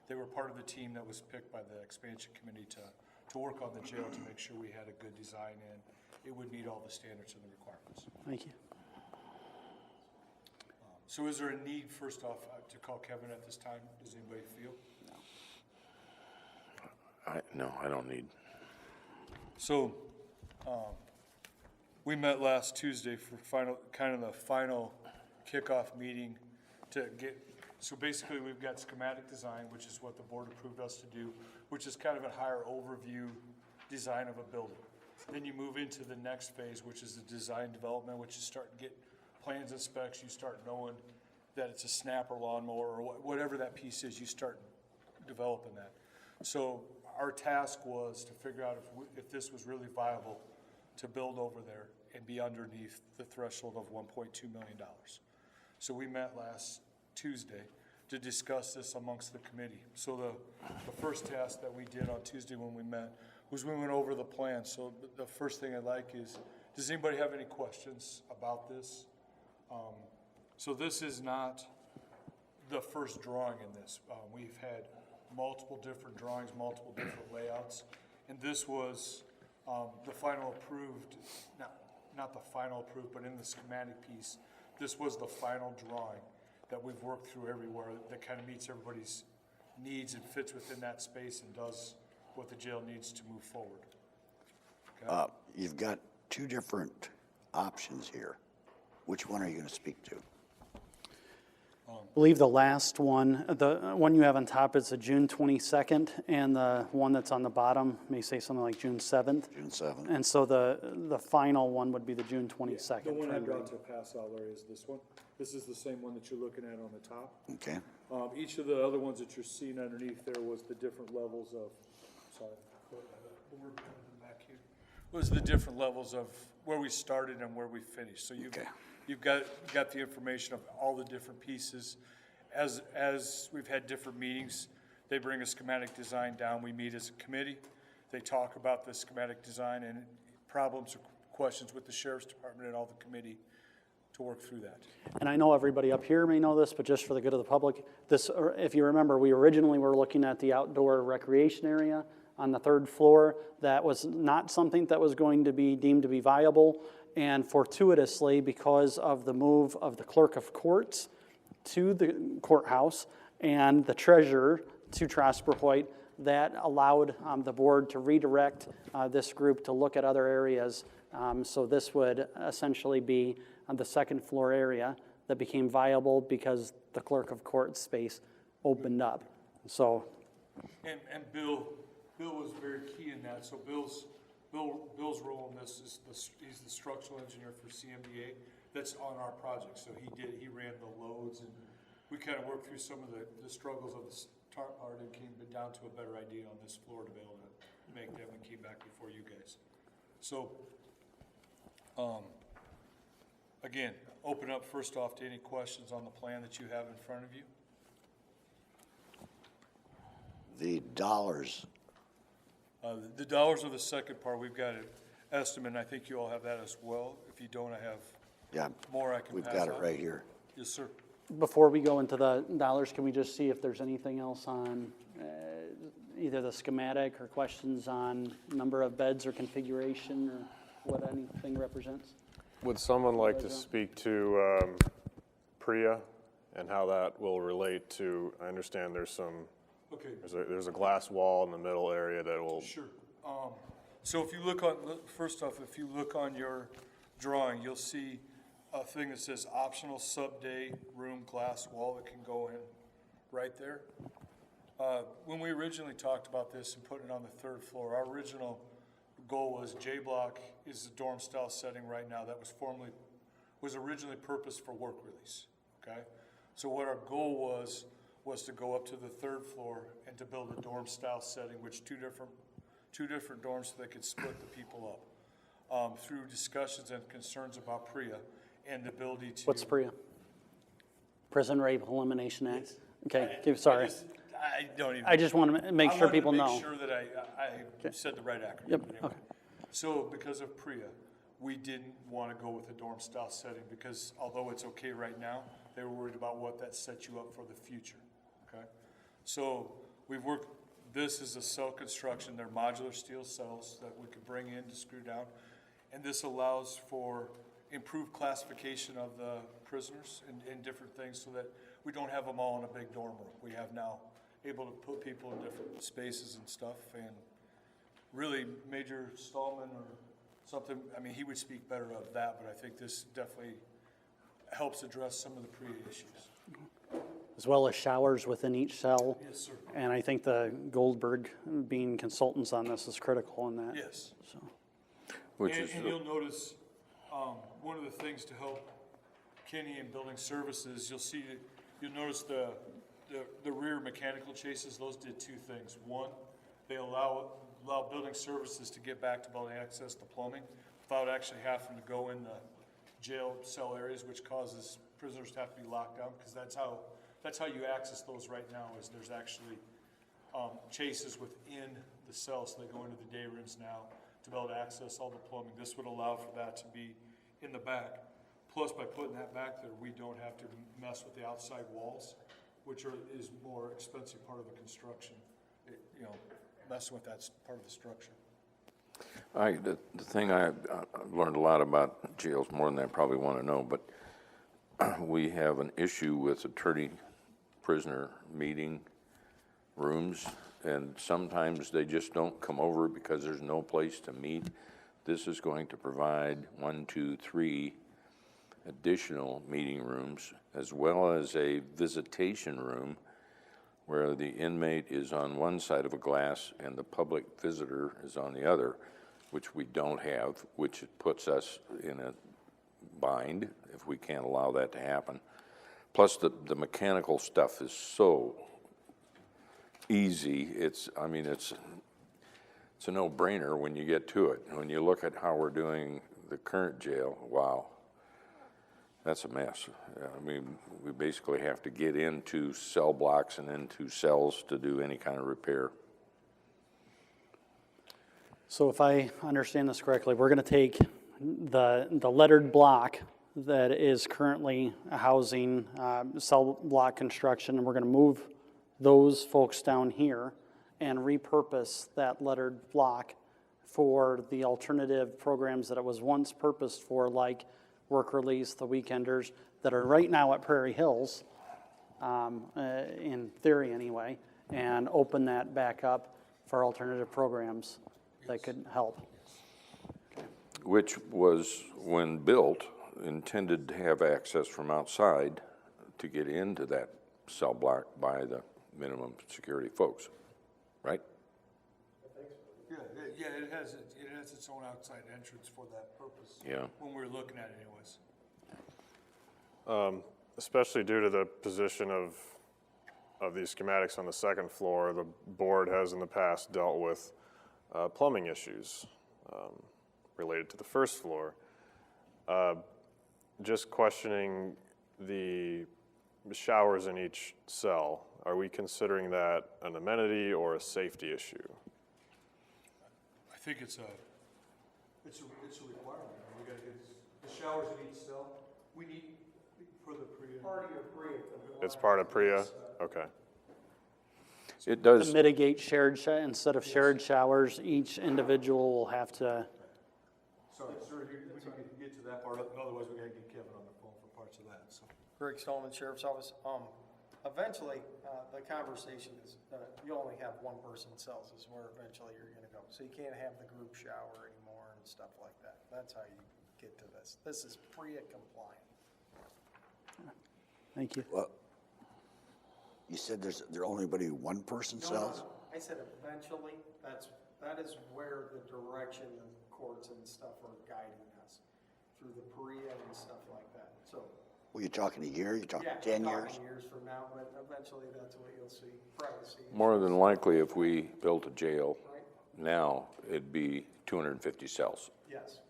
they were part of the team that was picked by the expansion committee to work on the jail to make sure we had a good design and it would meet all the standards and the requirements. Thank you. So is there a need, first off, to call Kevin at this time? Does anybody feel? No, I don't need. So, we met last Tuesday for the final kickoff meeting to get, so basically we've got schematic design, which is what the board approved us to do, which is kind of a higher overview design of a building. Then you move into the next phase, which is the design development, which is starting to get plans and specs. You start knowing that it's a snapper lawnmower or whatever that piece is, you start developing that. So our task was to figure out if this was really viable to build over there and be underneath the threshold of $1.2 million. So we met last Tuesday to discuss this amongst the committee. So the first task that we did on Tuesday when we met was we went over the plan. So the first thing I'd like is, does anybody have any questions about this? So this is not the first drawing in this. We've had multiple different drawings, multiple different layouts, and this was the final approved, not the final approved, but in the schematic piece, this was the final drawing that we've worked through everywhere that kind of meets everybody's needs and fits within that space and does what the jail needs to move forward. Okay? You've got two different options here. Which one are you going to speak to? I believe the last one, the one you have on top is the June 22nd, and the one that's on the bottom may say something like June 7th. June 7th. And so the final one would be the June 22nd. The one I for brought everybody. to pass out, Larry, is this one. This is the same one that you're looking at on the top. Okay. Each of the other ones that you're seeing underneath there was the different levels of, sorry, we're back here. Was the different levels of where we started and where we finished. So you've got the information of all the different pieces. As we've had different meetings, they bring a schematic design down. We meet as a committee. They talk about the schematic design and problems or questions with the sheriff's department and all the committee to work through that. And I know everybody up here may know this, but just for the good of the public, this, if you remember, we originally were looking at the outdoor recreation area on the 3rd floor. That was not something that was going to be deemed to be viable. And fortuitously, because of the move of the clerk of courts to the courthouse and the treasurer to Trosper Hoyt, that allowed the board to redirect this group to look at other areas. So this would essentially be on the 2nd floor area that became viable because the clerk of court space opened up. So, And Bill was very key in that. So Bill's role in this is he's the structural engineer for CMDA. That's on our project. So he ran the loads, and we kind of worked through some of the struggles of the start part and came down to a better idea on this floor to be able to make that. We came back before you guys. So, again, open up first off to any questions on the plan that you have in front of you. The dollars. The dollars are the second part. We've got an estimate, and I think you all have that as well. If you don't, I have more I can We've pass got it on. right here. Yes, sir. before we go into the dollars, can we just see if there's anything else on either the schematic or questions on number of beds or configuration or what anything represents? Would someone like to speak to PRIA and how that will relate to, I understand there's some, Okay. there's a glass wall in the middle area that will. Sure. So if you look on, first off, if you look on your drawing, you'll see a thing that says optional sub-day room glass wall that can go in right there. When we originally talked about this and putting it on the third floor, our original goal was J block is the dorm style setting right now that was originally purposed for work release, okay? So what our goal was to go up to the third floor and to build a dorm style setting, which two different dorms so they could split the people up. Through discussions and concerns about PRIA and the ability to. What's PRIA? Prison Rape Elimination Act? Okay, sorry. I don't even. I just want to make sure people know. I wanted to make sure that I said the right acronym. Yep, Anyway. okay. So because of PRIA, we didn't want to go with a dorm style setting because although it's okay right now, they were worried about what that sets you up for the future, okay? So we've worked, this is a cell construction, they're modular steel cells that we could bring in to screw down. And this allows for improved classification of the prisoners and different things so that we don't have them all in a big dorm room. We have now able to put people in different spaces and stuff. And really, Major Stallman or something, I mean, he would speak better of that, but I think this definitely helps address some of the PRIA issues. As well as showers within each cell. Yes, sir. And I think the Goldberg being consultants on this is critical in that. Yes. So. And you'll notice, one of the things to help Kenny in building services, you'll notice the rear mechanical chases, those did two things. One, they allow building services to get back to building access to plumbing without actually having to go in the jail cell areas, which causes prisoners to have to be locked down, because that's how you access those right now, is there's actually chases within the cells, so they go into the day rooms now to be able to access all the plumbing. This would allow for that to be in the back. Plus, by putting that back there, we don't have to mess with the outside walls, which is more expensive part of the construction. Messing with that part of the structure. The thing I've learned a lot about jails, more than I probably want to know, but we have an issue with attorney-prisoner meeting rooms, and sometimes they just don't come over because there's no place to meet. This is going to provide 1, 2, 3 additional meeting rooms, as well as a visitation room where the inmate is on one side of a glass and the public visitor is on the other, which we don't have, which puts us in a bind if we can't allow that to happen. Plus, the mechanical stuff is so easy. It's a no-brainer when you get to it. When you look at how we're doing the current jail, wow, that's a mess. I mean, we basically have to get into cell blocks and into cells to do any kind of repair. So if I understand this correctly, we're going to take the lettered block that is currently housing cell block construction, and we're going to move those folks down here and repurpose that lettered block for the alternative programs that it was once purposed for, like work release, the weekenders, that are right now at Prairie Hills, in theory anyway, and open that back up for alternative programs that could help. Which was, when built, intended to have access from outside to get into that cell block by the minimum security folks, right? Yeah, it has its own outside entrance for that purpose. Yeah. When we were looking at it anyways. Especially due to the position of these schematics on the second floor, the board has in the past dealt with plumbing issues related to the first floor. Just questioning the showers in each cell, are we considering that an amenity or a safety issue? I think it's a requirement. We gotta get the showers in each cell. We need for the PREA. Part of your PREA. It's part of PREA? Okay. It does. To mitigate instead of shared showers, each individual will have to. Sorry, sir, we can get to that part, otherwise we gotta get Kevin on the phone for parts of that, so. Greg Stallman, Sheriff's Office. Eventually, the conversation is, you only have one person cells is where eventually you're gonna go. So you can't have the group shower anymore and stuff like that. That's how you get to this. This is PREA compliant. Thank you. Well, you said there only be one person cells? No. I said eventually, that is where the direction the courts and stuff are guiding us through the PREA and stuff like that. So. Were you talking a year? You talking Yeah, 10 talking years? years from now, but eventually that's what you'll see, privacy. More than likely, if we built a jail Right? now, it'd be 250 cells. Yes.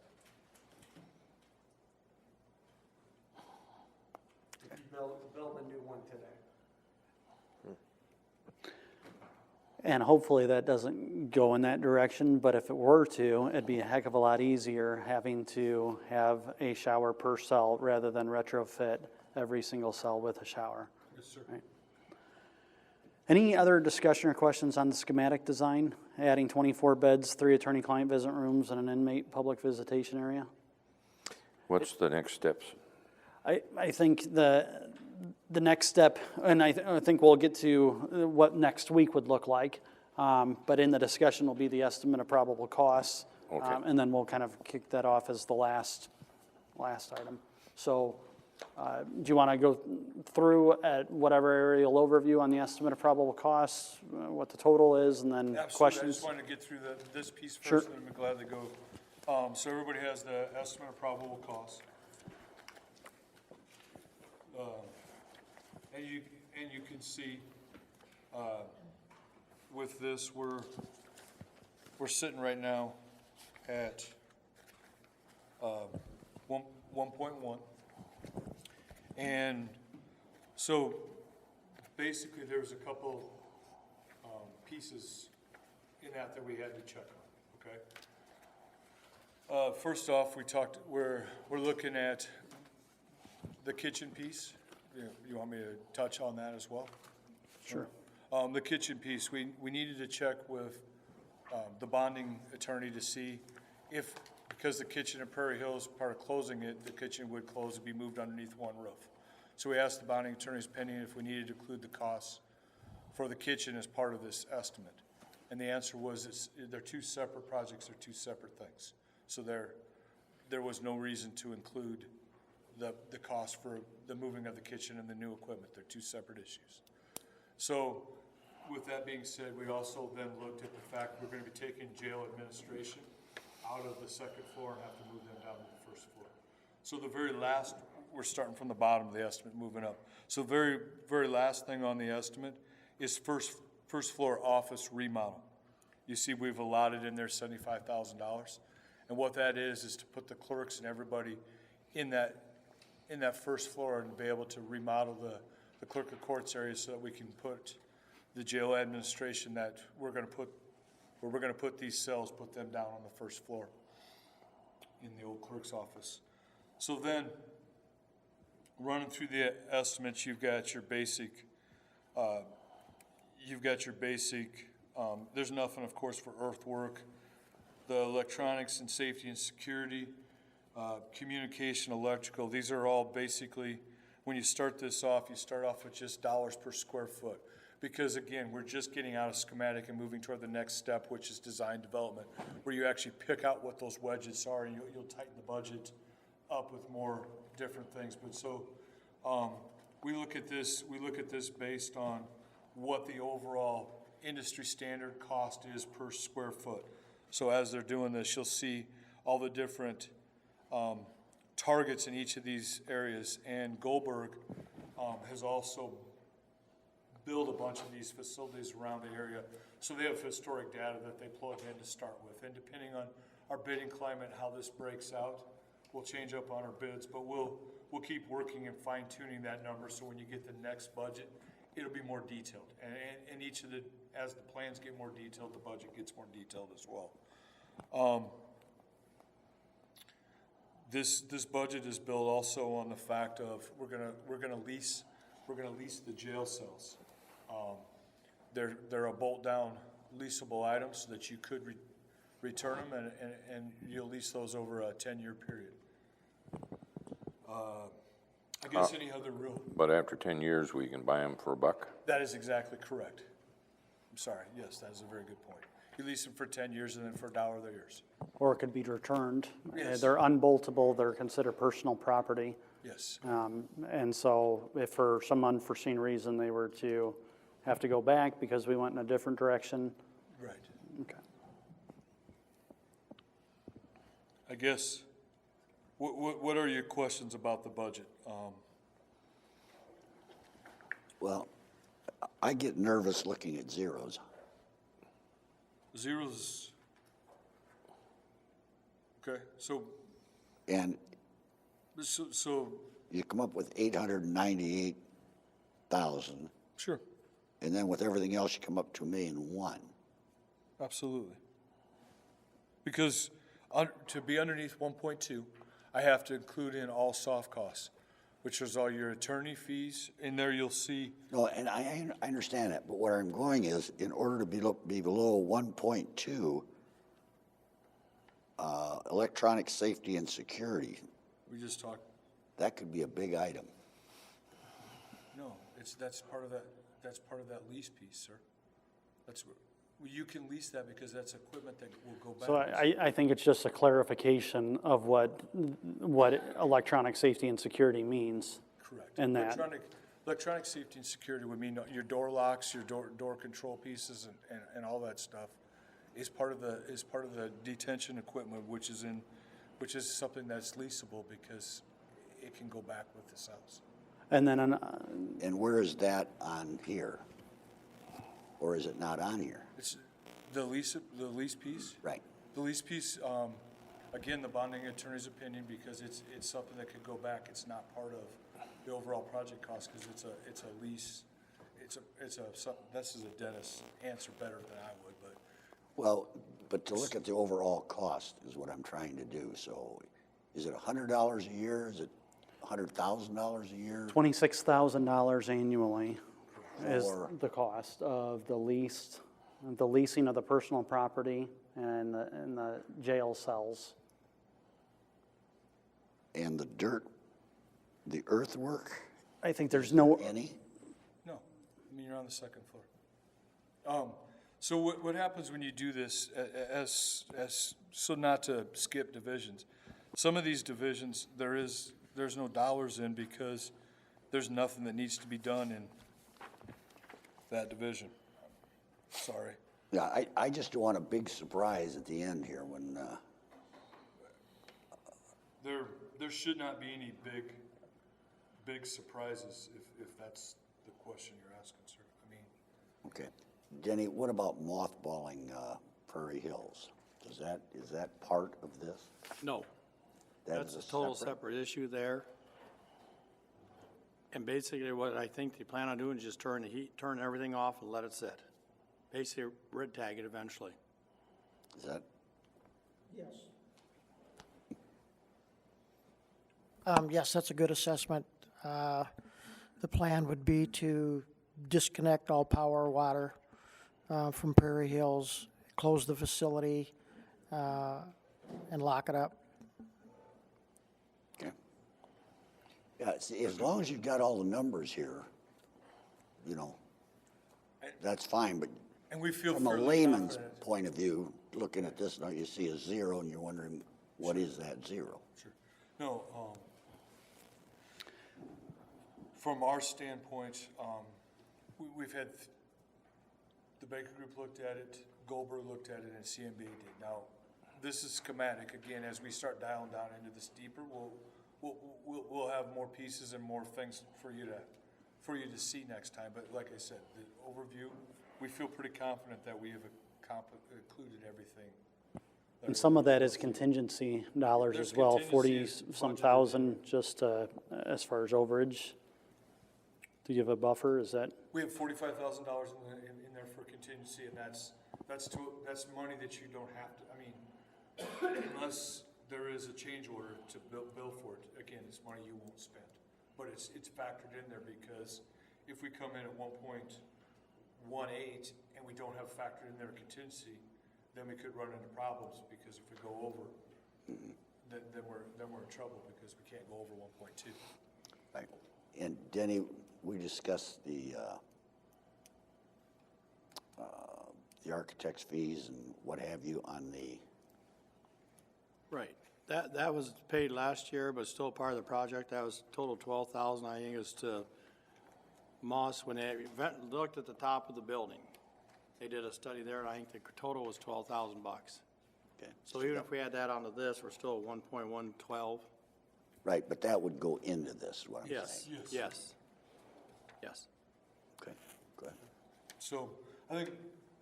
If you build a new one today. And hopefully that doesn't go in that direction, but if it were to, it'd be a heck of a lot easier having to have a shower per cell rather than retrofit every single cell with a shower. Yes, sir. Right. Any other discussion or questions on the schematic design? Adding 24 beds, 3 attorney-client visit rooms, and an inmate public visitation area? What's the next steps? I think the next step, and I think we'll get to what next week would look like, but in the discussion will be the estimate of probable costs, Okay. and then we'll kind of kick that off as the last item. So do you want to go through at whatever aerial overview on the estimate of probable costs, what the total is, and then Absolutely. questions? I just wanted to get through this piece first, Sure. and then I'm glad to go. So everybody has the estimate of probable costs. And you can see, with this, we're sitting right now at 1.1. And so basically there was a couple pieces in that we had to check on, okay? First off, we're looking at the kitchen piece. You want me to touch on that as well? Sure. The kitchen piece, we needed to check with the bonding attorney to see if, because the kitchen at Prairie Hills, part of closing it, the kitchen would close and be moved underneath one roof. So we asked the bonding attorney's opinion if we needed to include the costs for the kitchen as part of this estimate. And the answer was they're two separate projects, they're two separate things. So there was no reason to include the cost for the moving of the kitchen and the new equipment. They're two separate issues. So with that being said, we also then looked at the fact we're going to be taking jail administration out of the second floor and have to move them down to the first floor. So the very last, we're starting from the bottom of the estimate, moving up. So very last thing on the estimate is first floor office remodel. You see we've allotted in there $75,000. And what that is to put the clerks and everybody in that first floor and be able to remodel the clerk of courts area so that we can put the jail administration that we're going to put these cells, put them down on the first floor in the old clerk's office. So then, running through the estimates, you've got your basic, there's nothing, of course, for earthwork, the electronics and safety and security, communication, electrical. These are all basically, when you start this off, you start off with just dollars per square foot. Because again, we're just getting out of schematic and moving toward the next step, which is design development, where you actually pick out what those wedges are and you'll tighten the budget up with more different things. But so we look at this based on what the overall industry standard cost is per square foot. So as they're doing this, you'll see all the different targets in each of these areas. And Goldberg has also build a bunch of these facilities around the area. So they have historic data that they plug in to start with. And depending on our bidding climate, how this breaks out, we'll change up on our bids, but we'll keep working and fine tuning that number so when you get the next budget, it'll be more detailed. And each of as the plans get more detailed, the budget gets more detailed as well. This budget is built also on the fact of we're gonna lease the jail cells. They're a bolt-down leasable item so that you could return them, and you'll lease those over a 10-year period. I guess any other real... But after 10 years, we can buy them for $1? That is exactly correct. I'm sorry, yes, that is a very good point. You lease them for 10 years, and then for $1, they're yours. Or it could be returned. Yes. They're unboltable, they're considered personal property. Yes. And so if for some unforeseen reason they were to have to go back because we went in a different direction. Right. Okay. I guess, what are your questions about the budget? Well, I get nervous looking at zeros. Zeros. Okay, so And you come up with 898,000, sure, and then with everything else, you come up to $1,000,001. absolutely. Because to be underneath 1.2, I have to include in all soft costs, which is all your attorney fees. In there, you'll see. No, and I understand that, but where I'm going is, in order to be below 1.2, electronic safety and security, We just talked. that could be a big item. No, that's part of that. That's part of that lease piece, sir. You can lease that because that's equipment that will go back. So I think it's just a clarification of what electronic safety and security means. Correct. In that. Electronic safety and security would mean your door locks, your door control pieces, and all that stuff is part of the detention equipment, which is something that's leasable because it can go back with this house. And then, And where is that on here? Or is it not on here? It's the lease piece. Right. The lease piece, again, the bonding attorney's opinion, because it's something that could go back. It's not part of the overall project cost because it's a lease. This is a dentist answer better than I would, but. Well, but to look at the overall cost is what I'm trying to do. So is it $100 a year? Is it $100,000 a year? $26,000 annually is For- the cost of the leasing of the personal property and the jail cells. And the dirt, the earthwork, I think there's no, any? No, I mean, you're on the second floor. So what happens when you do this, so not to skip divisions, some of these divisions, there is there's no dollars in because there's nothing that needs to be done in that division. Sorry. Yeah, I just want a big surprise at the end here when, There should not be any big surprises if that's the question you're asking, sir. I mean, okay. Denny, what about mothballing Prairie Hills? Is that part of this? No, That that's is a total separate issue there. And basically what I think they plan on doing is just turn everything off and let it sit. Basically, red tag it eventually. Is that, Yes. Yes, that's a good assessment. The plan would be to disconnect all power, water from Prairie Hills, close the facility, and lock it up. okay. Yeah, see, as long as you've got all the numbers here, you know, that's fine, but and we feel from a fairly layman's confident. point of view, looking at this, now you see a zero and you're wondering, what is that zero? Sure. No, from our standpoint, we've had, the Baker Group looked at it, Goldberg looked at it, and CMB did. Now, this is schematic. Again, as we start dialing down into this deeper, we'll have more pieces and more things for you to see next time. But like I said, the overview, we feel pretty confident that we have included everything. And some of that is contingency dollars There's as well, contingency 40-some budgeted thousand, just as far as overage. Do you have a buffer? Is that, We have $45,000 in there for contingency, and that's money that you don't have to, I mean, unless there is a change order to bill for it, again, it's money you won't spend. But it's factored in there because if we come in at 1.18 and we don't have factored in their contingency, then we could run into problems because if we go over, then we're in trouble because we can't go over 1.2. Right. And Denny, we discussed the architect's fees and what have you on the, Right. That was paid last year, but still part of the project. That was total $12,000, I think, is to Moss, when they looked at the top of the building. They did a study there, and I think the total was $12,000 bucks. okay. So even if we add that onto this, we're still at 1.112. Right, but that would go into this, is what I'm Yes, saying. yes, yes. Okay, go ahead. So I think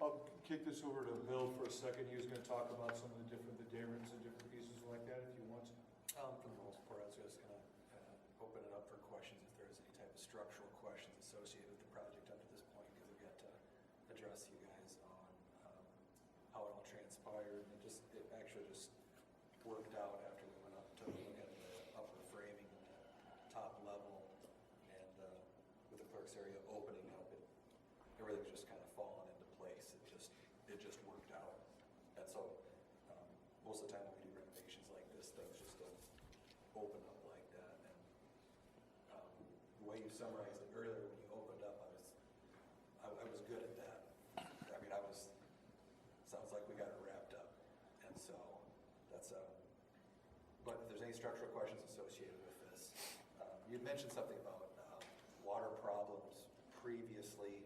I'll kick this over to Bill for a second. He was gonna talk about some of the different, the dayrings and different pieces like that, if you want to. For the most part, I was just gonna open it up for questions if there's any type of structural questions associated with the project up to this point, because we've got to address you guys on how it all transpired, and it actually just worked out after we went up to look at the upper framing, top level, and with the clerk's area opening up, everything's just kind of fallen into place. It just worked out, and so most of the time when we do renovations like this, things just don't open up like that. And the way you summarized it earlier when you opened up, I was good at that. I mean, sounds like we got it wrapped up, and so that's but if there's any structural questions associated with this, you'd mentioned something about water problems previously,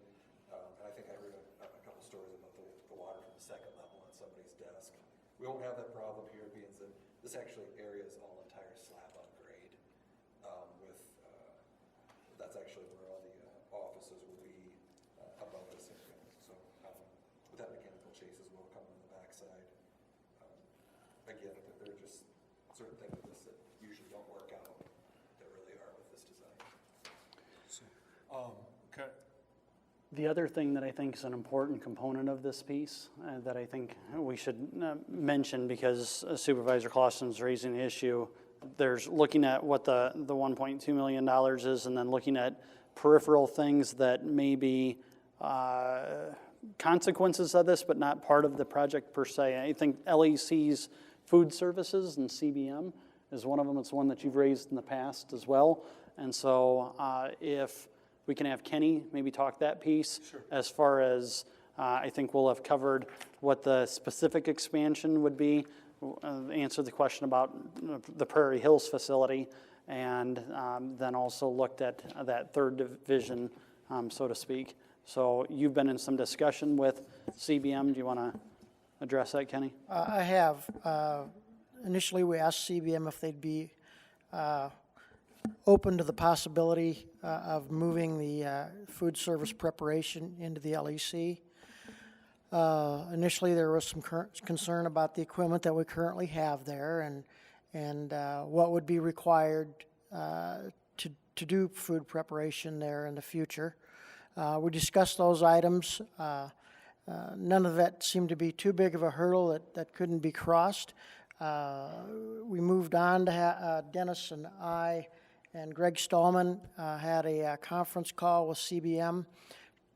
and I think I heard a couple stories about the water from the second level on somebody's desk. We won't have that problem here, being that this actually area is all entire slab on grade. That's actually where all the offices will be above us. So with that, mechanical chases will come on the backside. Again, there are just certain things with this that usually don't work out that really are with this design. Okay. the other thing that I think is an important component of this piece that I think we should mention, because Supervisor Clausen's raising the issue, there's looking at what the $1.2 million is, and then looking at peripheral things that may be consequences of this, but not part of the project per se. I think LEC's food services and CBM is one of them. It's one that you've raised in the past as well. And so if we can have Kenny maybe talk that piece. Sure. As far as I think we'll have covered what the specific expansion would be, answer the question about the Prairie Hills facility, and then also looked at that third division, so to speak. So you've been in some discussion with CBM. Do you want to address that, Kenny? I have. Initially, we asked CBM if they'd be open to the possibility of moving the food service preparation into the LEC. Initially, there was some concern about the equipment that we currently have there and what would be required to do food preparation there in the future. We discussed those items. None of that seemed to be too big of a hurdle that couldn't be crossed. We moved on to Dennis and I and Greg Stallman had a conference call with CBM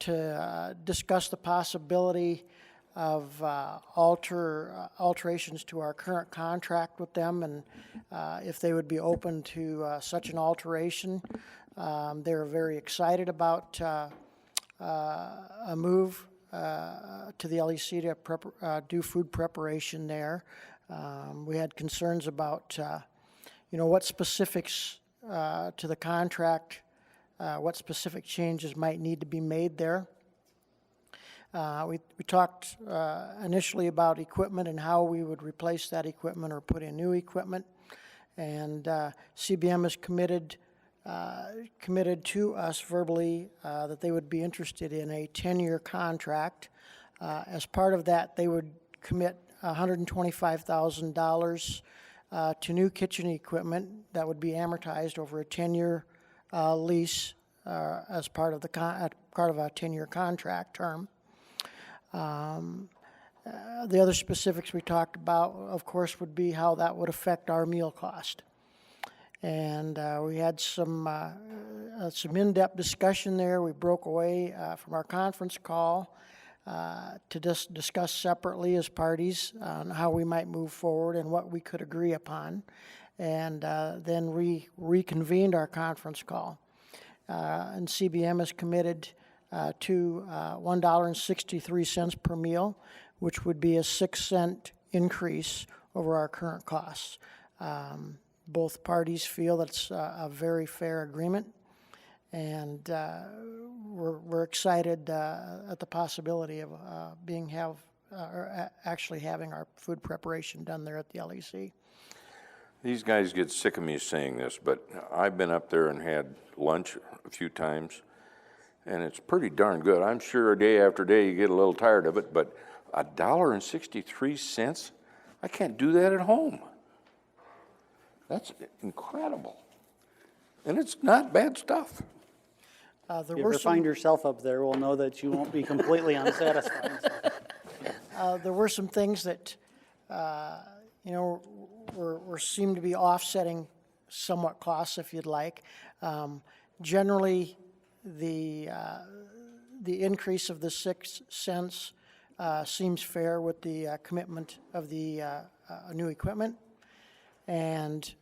to discuss the possibility of alterations to our current contract with them, and if they would be open to such an alteration. They were very excited about a move to the LEC to do food preparation there. We had concerns about, what specifics to the contract, what specific changes might need to be made there. We talked initially about equipment and how we would replace that equipment or put in new equipment. And CBM is committed to us verbally that they would be interested in a 10-year contract. As part of that, they would commit $125,000 to new kitchen equipment that would be amortized over a 10-year lease as part of a 10-year contract term. The other specifics we talked about, of course, would be how that would affect our meal cost. And we had some in-depth discussion there. We broke away from our conference call to discuss separately as parties on how we might move forward and what we could agree upon. And then we reconvened our conference call. And CBM is committed to $1.63 per meal, which would be a 6-cent increase over our current costs. Both parties feel that's a very fair agreement, and we're excited at the possibility of actually having our food preparation done there at the LEC. These guys get sick of me saying this, but I've been up there and had lunch a few times, and it's pretty darn good. I'm sure day after day you get a little tired of it, but $1.63? I can't do that at home. That's incredible. And it's not bad stuff. If you ever find yourself up there, we'll know that you won't be completely unsatisfied. There were some things that, were seem to be offsetting somewhat costs, if you'd like. Generally, the increase of the 6 cents seems fair with the commitment of the new equipment. And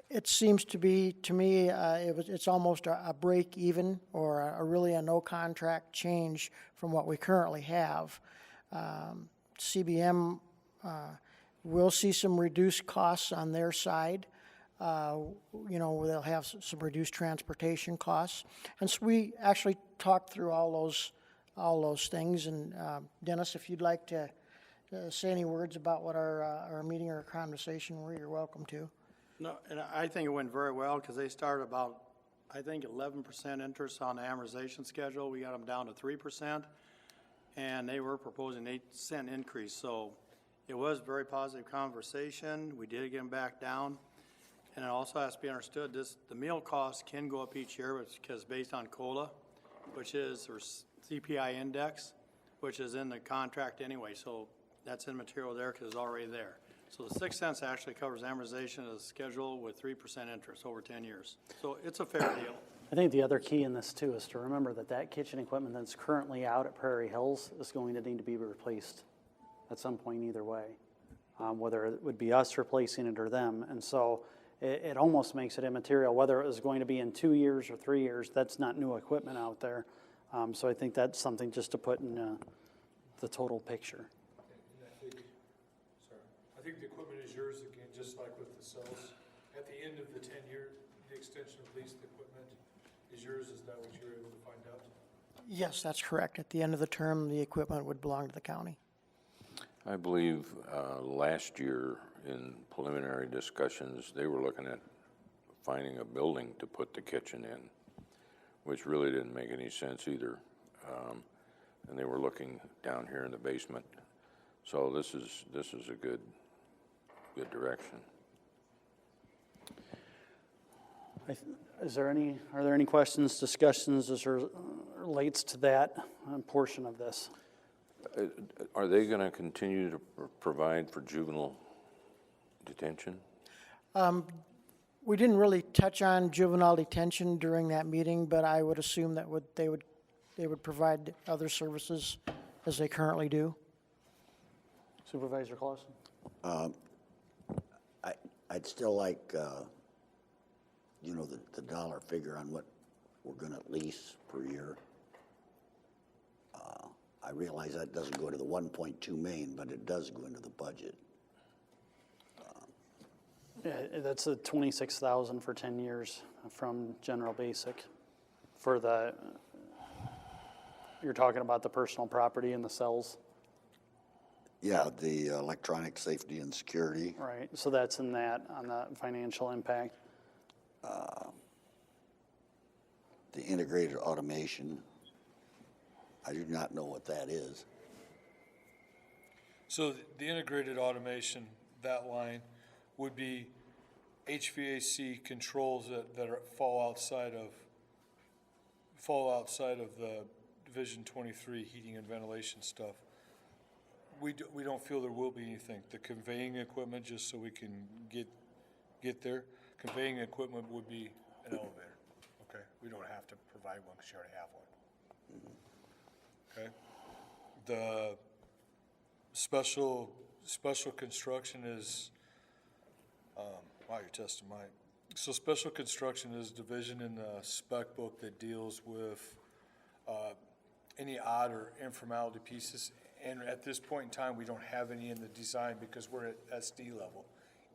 it seems to be, to me, it's almost a break even or really a no contract change from what we currently have. CBM will see some reduced costs on their side. They'll have some reduced transportation costs. And so we actually talked through all those things. And Dennis, if you'd like to say any words about what our meeting or conversation were, you're welcome to. No, and I think it went very well because they started about, 11% interest on the amortization schedule. We got them down to 3%, and they were proposing an 8-cent increase. So it was a very positive conversation. We did get them back down. And it also has to be understood, the meal costs can go up each year because based on COLA, which is, or CPI index, which is in the contract anyway. So that's immaterial there because it's already there. So the 6 cents actually covers amortization of the schedule with 3% interest over 10 years. So it's a fair deal. I think the other key in this too is to remember that kitchen equipment that's currently out at Prairie Hills is going to need to be replaced at some point either way, whether it would be us replacing it or them. And so it almost makes it immaterial whether it was going to be in 2 years or 3 years. That's not new equipment out there. So I think that's something just to put in the total picture. I think the equipment is yours again, just like with the cells. At the end of the 10-year, the extension of leased equipment is yours, is that what you were able to find out? Yes, that's correct. At the end of the term, the equipment would belong to the county. I believe last year in preliminary discussions, they were looking at finding a building to put the kitchen in, which really didn't make any sense either. And they were looking down here in the basement. So this is a good direction. Are there any questions, discussions as relates to that portion of this? Are they going to continue to provide for juvenile detention? We didn't really touch on juvenile detention during that meeting, but I would assume that they would provide other services as they currently do. Supervisor Clausen? I'd still like, you know, the dollar figure on what we're gonna lease per year. I realize that doesn't go to the 1.2 million, but it does go into the budget. Yeah, that's a 26,000 for 10 years from general basic. For the, you're talking about the personal property and the cells? Yeah, the electronic safety and security. Right, so that's in that, on the financial impact. The integrated automation. I do not know what that is. So the integrated automation, that line, would be HVAC controls that fall outside of the Division 23 heating and ventilation stuff. We don't feel there will be anything. The conveying equipment, just so we can get there, conveying equipment would be an elevator. Okay, we don't have to provide one because you already have one. Okay, the special construction is, wow, you're testing mine. So special construction is division in the spec book that deals with any odd or informality pieces. And at this point in time, we don't have any in the design because we're at SD level.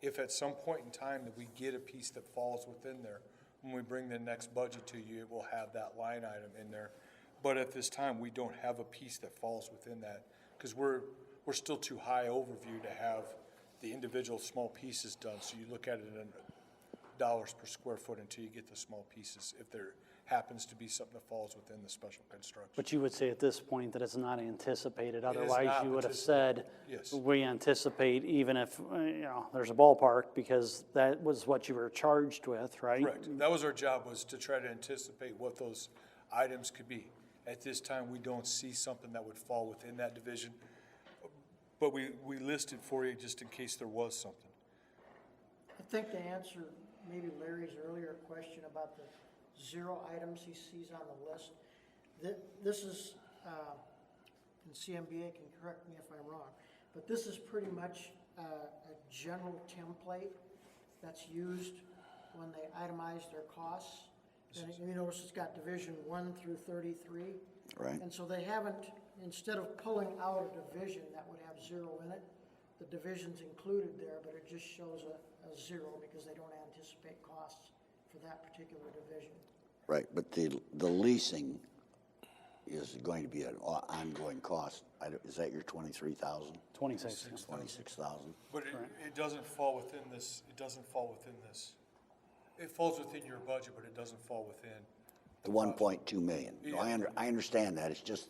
If at some point in time that we get a piece that falls within there, when we bring the next budget to you, it will have that line item in there. But at this time, we don't have a piece that falls within that because we're still too high overview to have the individual small pieces done. So you look at it in dollars per square foot until you get the small pieces, if there happens to be something that falls within the special construction. But you would say at this point that it's not anticipated, is otherwise not you would have anticipated. said, Yes. we anticipate even if, there's a ballpark, because that was what you were charged with, right? Correct. That was our job, was to try to anticipate what those items could be. At this time, we don't see something that would fall within that division, but we listed for you just in case there was something. I think to answer maybe Larry's earlier question about the 0 items he sees on the list, this is, and CMBA can correct me if I'm wrong, but this is pretty much a general template that's used when they itemize their costs. And you notice it's got division 1 through 33. Right. And so they haven't, instead of pulling out a division that would have 0 in it, the division's included there, but it just shows a 0 because they don't anticipate costs for that particular division. Right, but the leasing is going to be an ongoing cost. Is that your 23,000? 26. 26,000? But it doesn't fall within this, it doesn't fall within this. It falls within your budget, but it doesn't fall within. The 1.2 million. No, Yeah. I understand that. It's just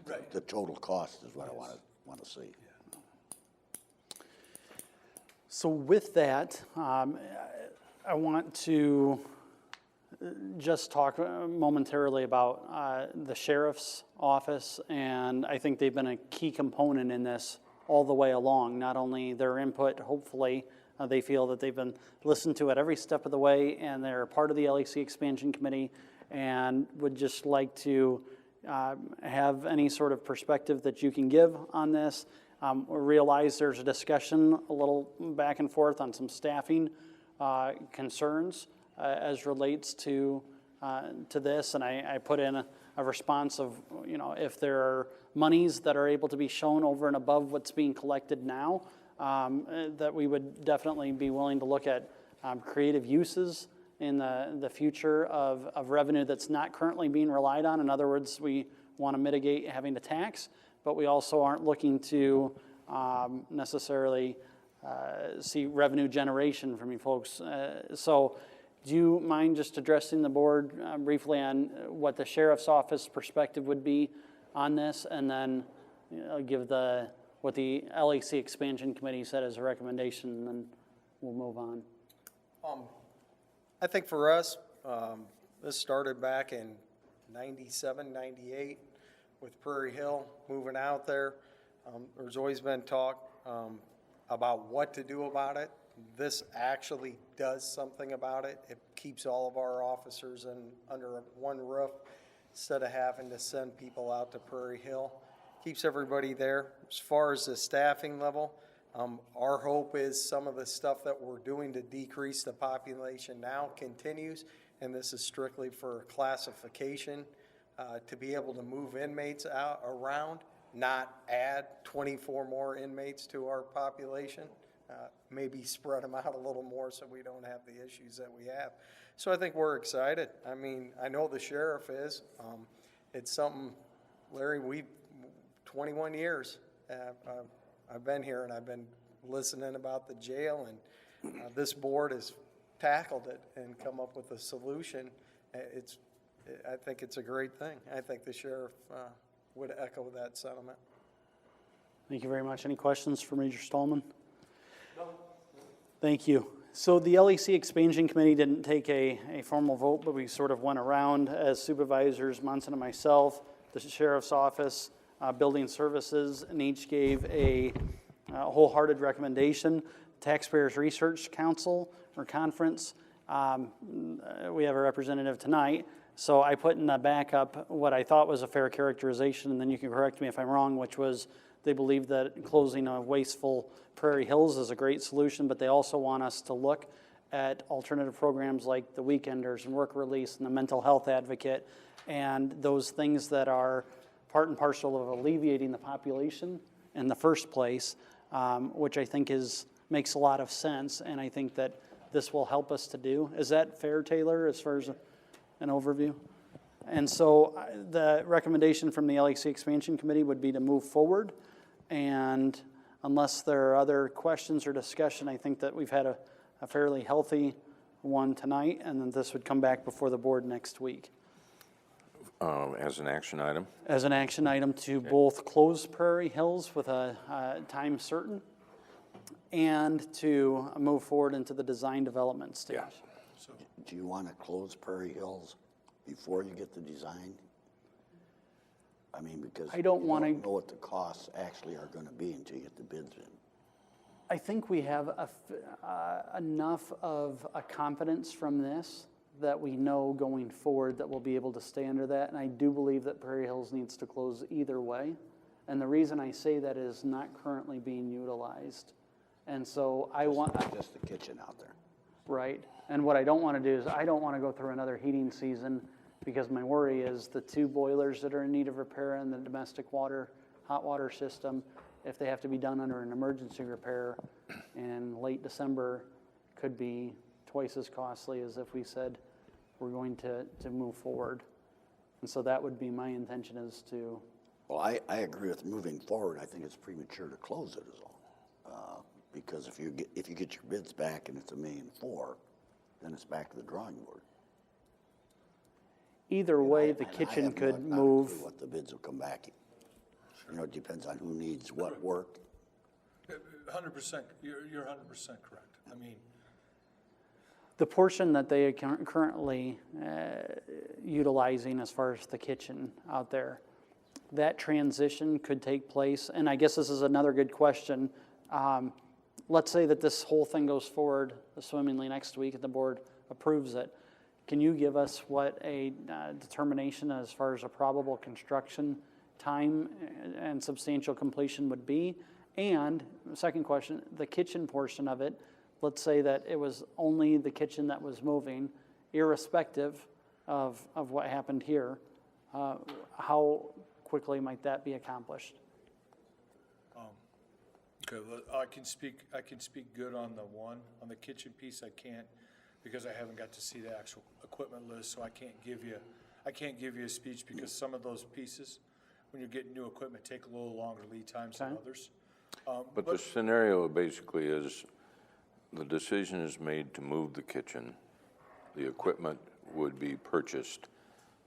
Right. the total cost is what I want to see. So with that, I want to just talk momentarily about the sheriff's office, and I think they've been a key component in this all the way along. Not only their input, hopefully, they feel that they've been listened to at every step of the way, and they're part of the LEC Expansion Committee, and would just like to have any sort of perspective that you can give on this. We realize there's a discussion a little back and forth on some staffing concerns as relates to this, and I put in a response of, if there are monies that are able to be shown over and above what's being collected now, that we would definitely be willing to look at creative uses in the future of revenue that's not currently being relied on. In other words, we want to mitigate having to tax, but we also aren't looking to necessarily see revenue generation from you folks. So do you mind just addressing the board briefly on what the sheriff's office perspective would be on this, and then give what the LAC expansion committee said as a recommendation, and then we'll move on. I think for us, this started back in 97, 98 with Prairie Hill moving out there. There's always been talk about what to do about it. This actually does something about it. It keeps all of our officers under one roof instead of having to send people out to Prairie Hill. Keeps everybody there. As far as the staffing level, our hope is some of the stuff that we're doing to decrease the population now continues, and this is strictly for classification, to be able to move inmates around, not add 24 more inmates to our population. Maybe spread them out a little more so we don't have the issues that we have. So I think we're excited. I mean, I know the sheriff is. It's something, Larry, 21 years I've been here, and I've been listening about the jail, and this board has tackled it and come up with a solution. I think it's a great thing. I think the sheriff would echo that sentiment. Thank you very much. Any questions for Major Stallman? No. Thank you. So the LAC expansion committee didn't take a formal vote, but we sort of went around as supervisors, Munson and myself, the sheriff's office, building services, and each gave a wholehearted recommendation. Taxpayers Research Council or Conference, we have a representative tonight. So I put in the backup what I thought was a fair characterization, and then you can correct me if I'm wrong, which was they believe that closing of wasteful Prairie Hills is a great solution, but they also want us to look at alternative programs like the Weekenders and Work Release and the Mental Health Advocate, and those things that are part and parcel of alleviating the population in the first place, which I think makes a lot of sense, and I think that this will help us to do. Is that fair, Taylor, as far as an overview? And so the recommendation from the LAC Expansion Committee would be to move forward, and unless there are other questions or discussion, I think that we've had a fairly healthy one tonight, and then this would come back before the board next week. As an action item? As an action item to both close Prairie Hills with a time certain and to move forward into the design development stage. Yeah. So, do you want to close Prairie Hills before you get the design? I mean, because I don't want to know what the costs actually are going to be until you get the bids in. I think we have enough of a confidence from this that we know going forward that we'll be able to stay under that. And I do believe that Prairie Hills needs to close either way. And the reason I say that is not currently being utilized. And so just the kitchen out there. Right. And what I don't want to do is I don't want to go through another heating season, because my worry is the 2 boilers that are in need of repair in the domestic water, hot water system, if they have to be done under an emergency repair in late December, could be twice as costly as if we said we're going to move forward. And so that would be my intention, is to... Well, I agree with moving forward. I think it's premature to close it is all. Because if you get your bids back and it's $1.4 million, then it's back to the drawing board. Either way, the kitchen could move. I have what the bids will come back. You know, it depends on who needs what work. 100%, you're 100% correct. I mean, the portion that they are currently utilizing as far as the kitchen out there, that transition could take place. And I guess this is another good question. Let's say that this whole thing goes forward swimmingly next week and the board approves it. Can you give us what a determination as far as a probable construction time and substantial completion would be? And second question, the kitchen portion of it, let's say that it was only the kitchen that was moving, irrespective of what happened here, how quickly might that be accomplished? Okay, well, I can speak good on the one, on the kitchen piece I can't, because I haven't got to see the actual equipment list, so I can't give you a speech, because some of those pieces, when you're getting new equipment, take a little longer lead times than Okay. others. But the scenario basically is, the decision is made to move the kitchen, the equipment would be purchased,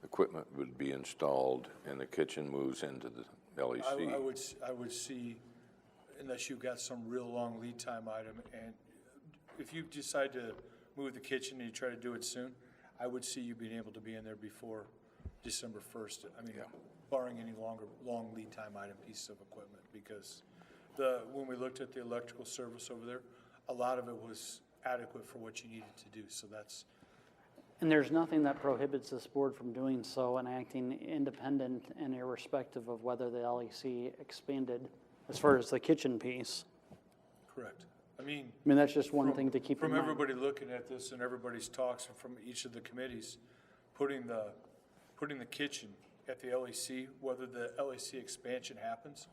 equipment would be installed, and the kitchen moves into the LEC. I would see, unless you've got some real long lead time item, and if you decide to move the kitchen and you try to do it soon, I would see you being able to be in there before December 1st. I mean, barring any long lead time item pieces of equipment, because when we looked at the electrical service over there, a lot of it was adequate for what you needed to do, so that's. And there's nothing that prohibits this board from doing so and acting independent and irrespective of whether the LEC expanded as far as the kitchen piece. Correct. I mean, that's just one thing to keep in From mind. everybody looking at this and everybody's talks and from each of the committees, putting the kitchen at the LEC, whether the LEC expansion happens,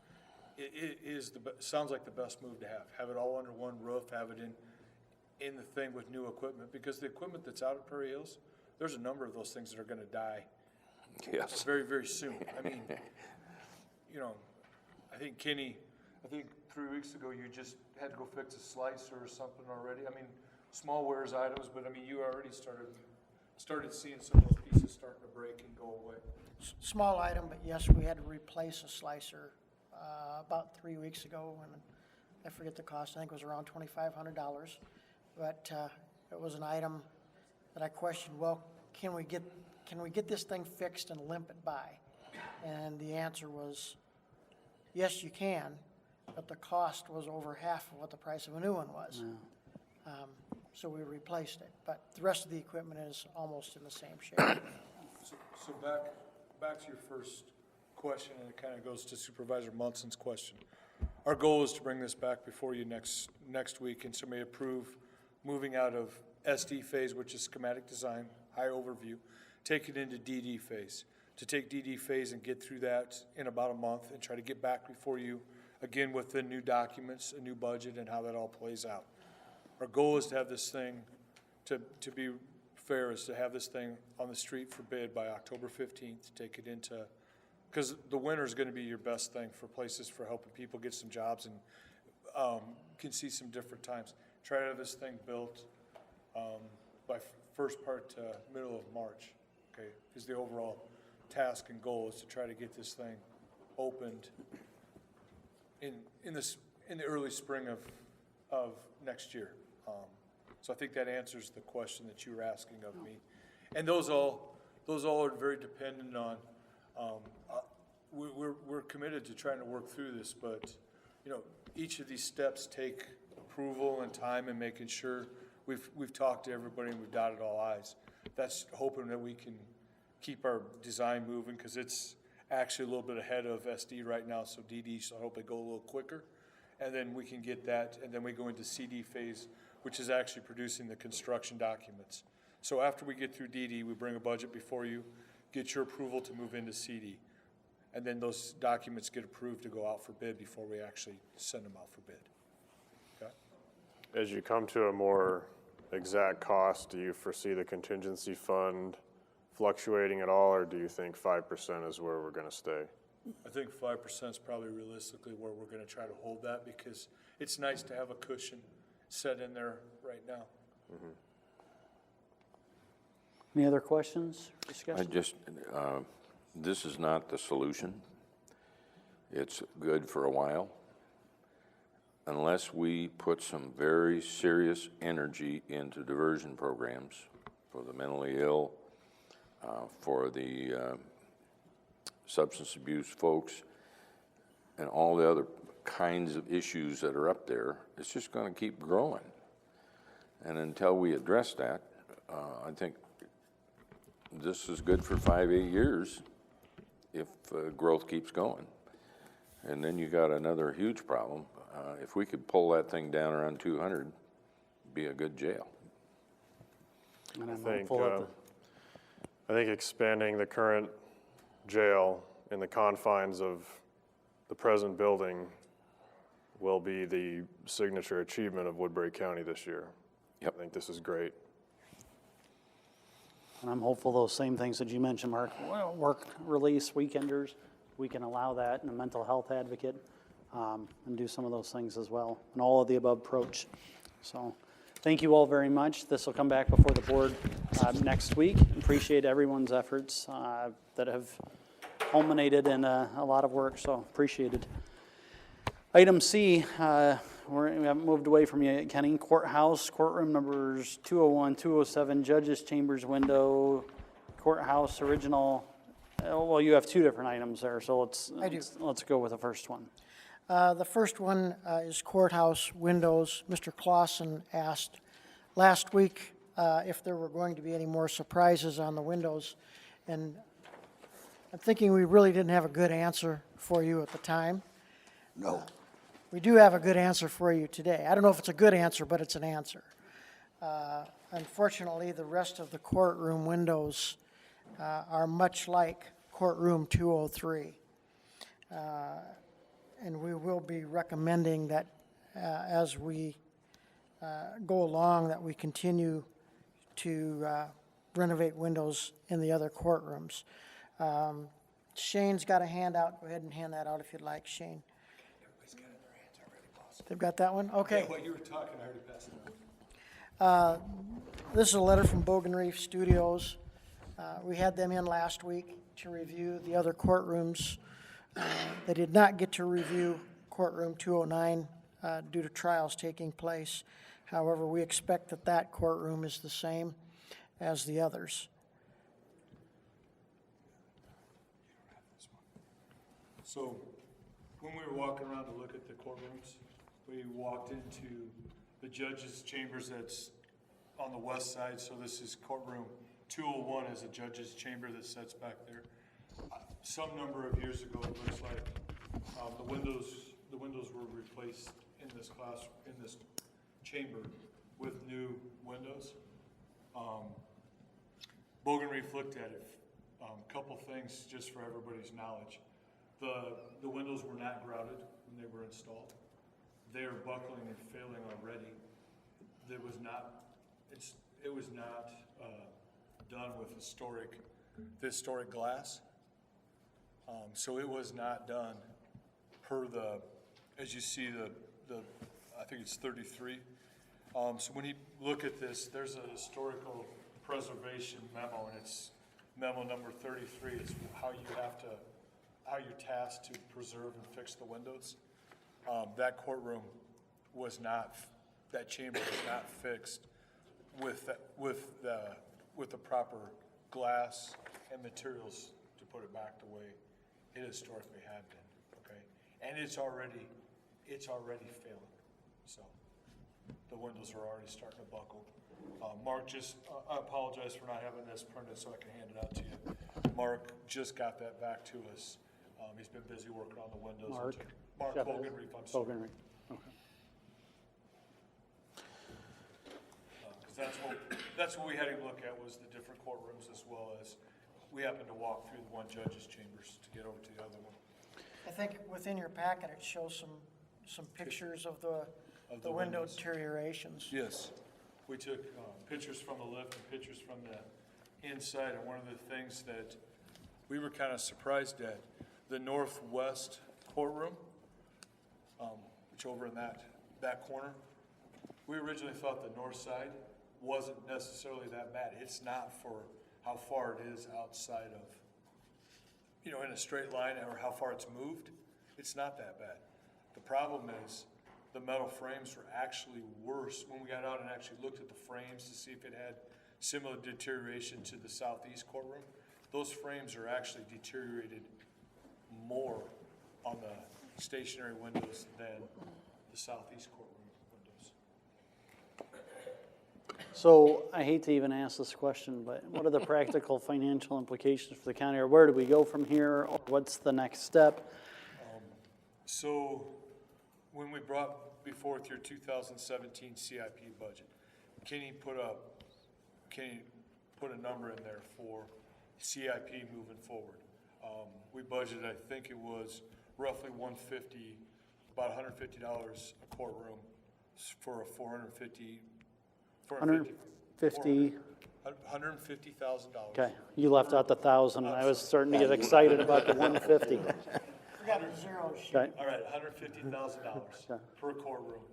it is sounds like the best move to have. Have it all under one roof, have it in the thing with new equipment, because the equipment that's out at Prairie Hills, there's a number of those things that are gonna die. Yes. Very, very soon. I mean, I think Kenny, 3 weeks ago, you just had to go fix a slicer or something already. I mean, small wares items, but I mean, you already started seeing some of those pieces starting to break and go away. Small item, but yes, we had to replace a slicer about 3 weeks ago, and I forget the cost, I think it was around $2,500. But it was an item that I questioned, well, can we get this thing fixed and limp it by? And the answer was, yes, you can, but the cost was over half of what the price of a new one was. So we replaced it, but the rest of the equipment is almost in the same shape. So back to your first question, and it kind of goes to Supervisor Munson's question. Our goal is to bring this back before you next week, and so may approve moving out of SD phase, which is schematic design, high overview, take it into DD phase. To take DD phase and get through that in about a month and try to get back before you, again, with the new documents, a new budget, and how that all plays out. Our goal is to have this thing, to be fair, is to have this thing on the street for bid by October 15th, take it into, because the winter is going to be your best thing for places for helping people get some jobs and can see some different times. Try to have this thing built by first part to middle of March, okay, is the overall task and goal, is to try to get this thing opened in the early spring of next year. So I think that answers the question that you were asking of me. And those all are very dependent on, we're committed to trying to work through this, but, each of these steps take approval and time and making sure we've talked to everybody and we've dotted all I's. That's hoping that we can keep our design moving, because it's actually a little bit ahead of SD right now, so DD, so I hope it go a little quicker. And then we can get that, and then we go into CD phase, which is actually producing the construction documents. So after we get through DD, we bring a budget before you, get your approval to move into CD. And then those documents get approved to go out for bid before we actually send them out for bid. Okay? As you come to a more exact cost, do you foresee the contingency fund fluctuating at all, or do you think 5% is where we're going to stay? I think 5% is probably realistically where we're going to try to hold that, because it's nice to have a cushion set in there right now. Any other questions, discussion? This is not the solution. It's good for a while. Unless we put some very serious energy into diversion programs for the mentally ill, for the substance abuse folks, and all the other kinds of issues that are up there, it's just going to keep growing. And until we address that, I think this is good for 5-8 years if growth keeps going. And then you got another huge problem. If we could pull that thing down around 200, it'd be a good jail. And I'm I hopeful that think expanding the current jail in the confines of the present building will be the signature achievement of Woodbury County this year. Yep. I think this is great. And I'm hopeful those same things that you mentioned, Mark, work release, weekenders, we can allow that, and a mental health advocate, and do some of those things as well, and all of the above approach. So, thank you all very much. This will come back before the board next week. Appreciate everyone's efforts that have culminated in a lot of work, so appreciated. Item C, we haven't moved away from you yet, Kenny. Courthouse, courtroom numbers 201, 207, judges' chambers window, courthouse original. Well, you have two different items there, so let's go with the first one. The first one is courthouse windows. Mr. Clausen asked last week if there were going to be any more surprises on the windows, and I'm thinking we really didn't have a good answer for you at the time. No. We do have a good answer for you today. I don't know if it's a good answer, but it's an answer. Unfortunately, the rest of the courtroom windows are much like courtroom 203. And we will be recommending that as we go along, that we continue to renovate windows in the other courtrooms. Shane's got a handout. Go ahead and hand that out if you'd like, Shane. They've got that one? Okay. Yeah, what you were talking, I already passed it on. This is a letter from Bogan Reef Studios. We had them in last week to review the other courtrooms. They did not get to review courtroom 209 due to trials taking place. However, we expect that that courtroom is the same as the others. So, when we were walking around to look at the courtrooms, we walked into the judge's chambers that's on the west side. So this is courtroom 201 is a judge's chamber that sits back there. Some number of years ago, it looks like the windows were replaced in this chamber with new windows. Bogan Reef looked at it. Couple things just for everybody's knowledge. The windows were not grouted when they were installed. They are buckling and failing already. It was not done with historic glass. So it was not done per as you see I think it's 33. So when you look at this, there's a historical preservation memo, and it's memo number 33. It's how you're tasked to preserve and fix the windows. That courtroom that chamber was not fixed with the proper glass and materials to put it back the way it historically had been. Okay, and it's already failing. So the windows are already starting to buckle. Mark I apologize for not having this printed so I can hand it out to you. Mark just got that back to us. He's been busy working on the windows. Mark Bogan Reef, I'm sorry. Bogan Reef, okay. That's what we had him look at, was the different courtrooms, as well as we happened to walk through the one judge's chambers to get over to the other one. I think within your packet, it shows some pictures of the window deteriorations. Yes, we took pictures from the lift and pictures from the inside, and one of the things that we were kind of surprised at, the northwest courtroom, which over in that corner, we originally thought the north side wasn't necessarily that bad. It's not for how far it is outside of, in a straight line, or how far it's moved. It's not that bad. The problem is the metal frames were actually worse. When we got out and actually looked at the frames to see if it had similar deterioration to the southeast courtroom, those frames are actually deteriorated more on the stationary windows than the southeast courtroom windows. So I hate to even ask this question, but what are the practical financial implications for the county, or where do we go from here, or what's the next step? So when we brought before with your 2017 CIP budget, Kenny put a number in there for CIP moving forward. We budgeted, I think it was roughly 150 about $150 a courtroom for a 450. 150, $150,000. okay. You left out the 1,000. I was starting to get excited about the 150. Forgot the zero sheet. Okay, All right, $150,000 per courtroom,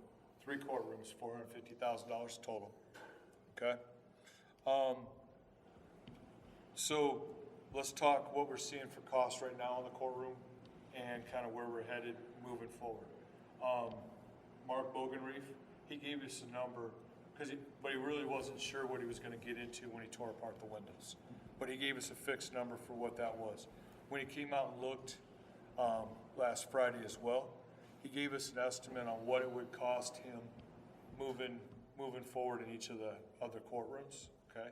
3 courtrooms, $450,000 total, okay? So let's talk what we're seeing for costs right now in the courtroom and kind of where we're headed moving forward. Mark Bogenreef, he gave us a number, but he really wasn't sure what he was gonna get into when he tore apart the windows. But he gave us a fixed number for what that was. When he came out and looked last Friday as well, he gave us an estimate on what it would cost him moving forward in each of the other courtrooms, okay?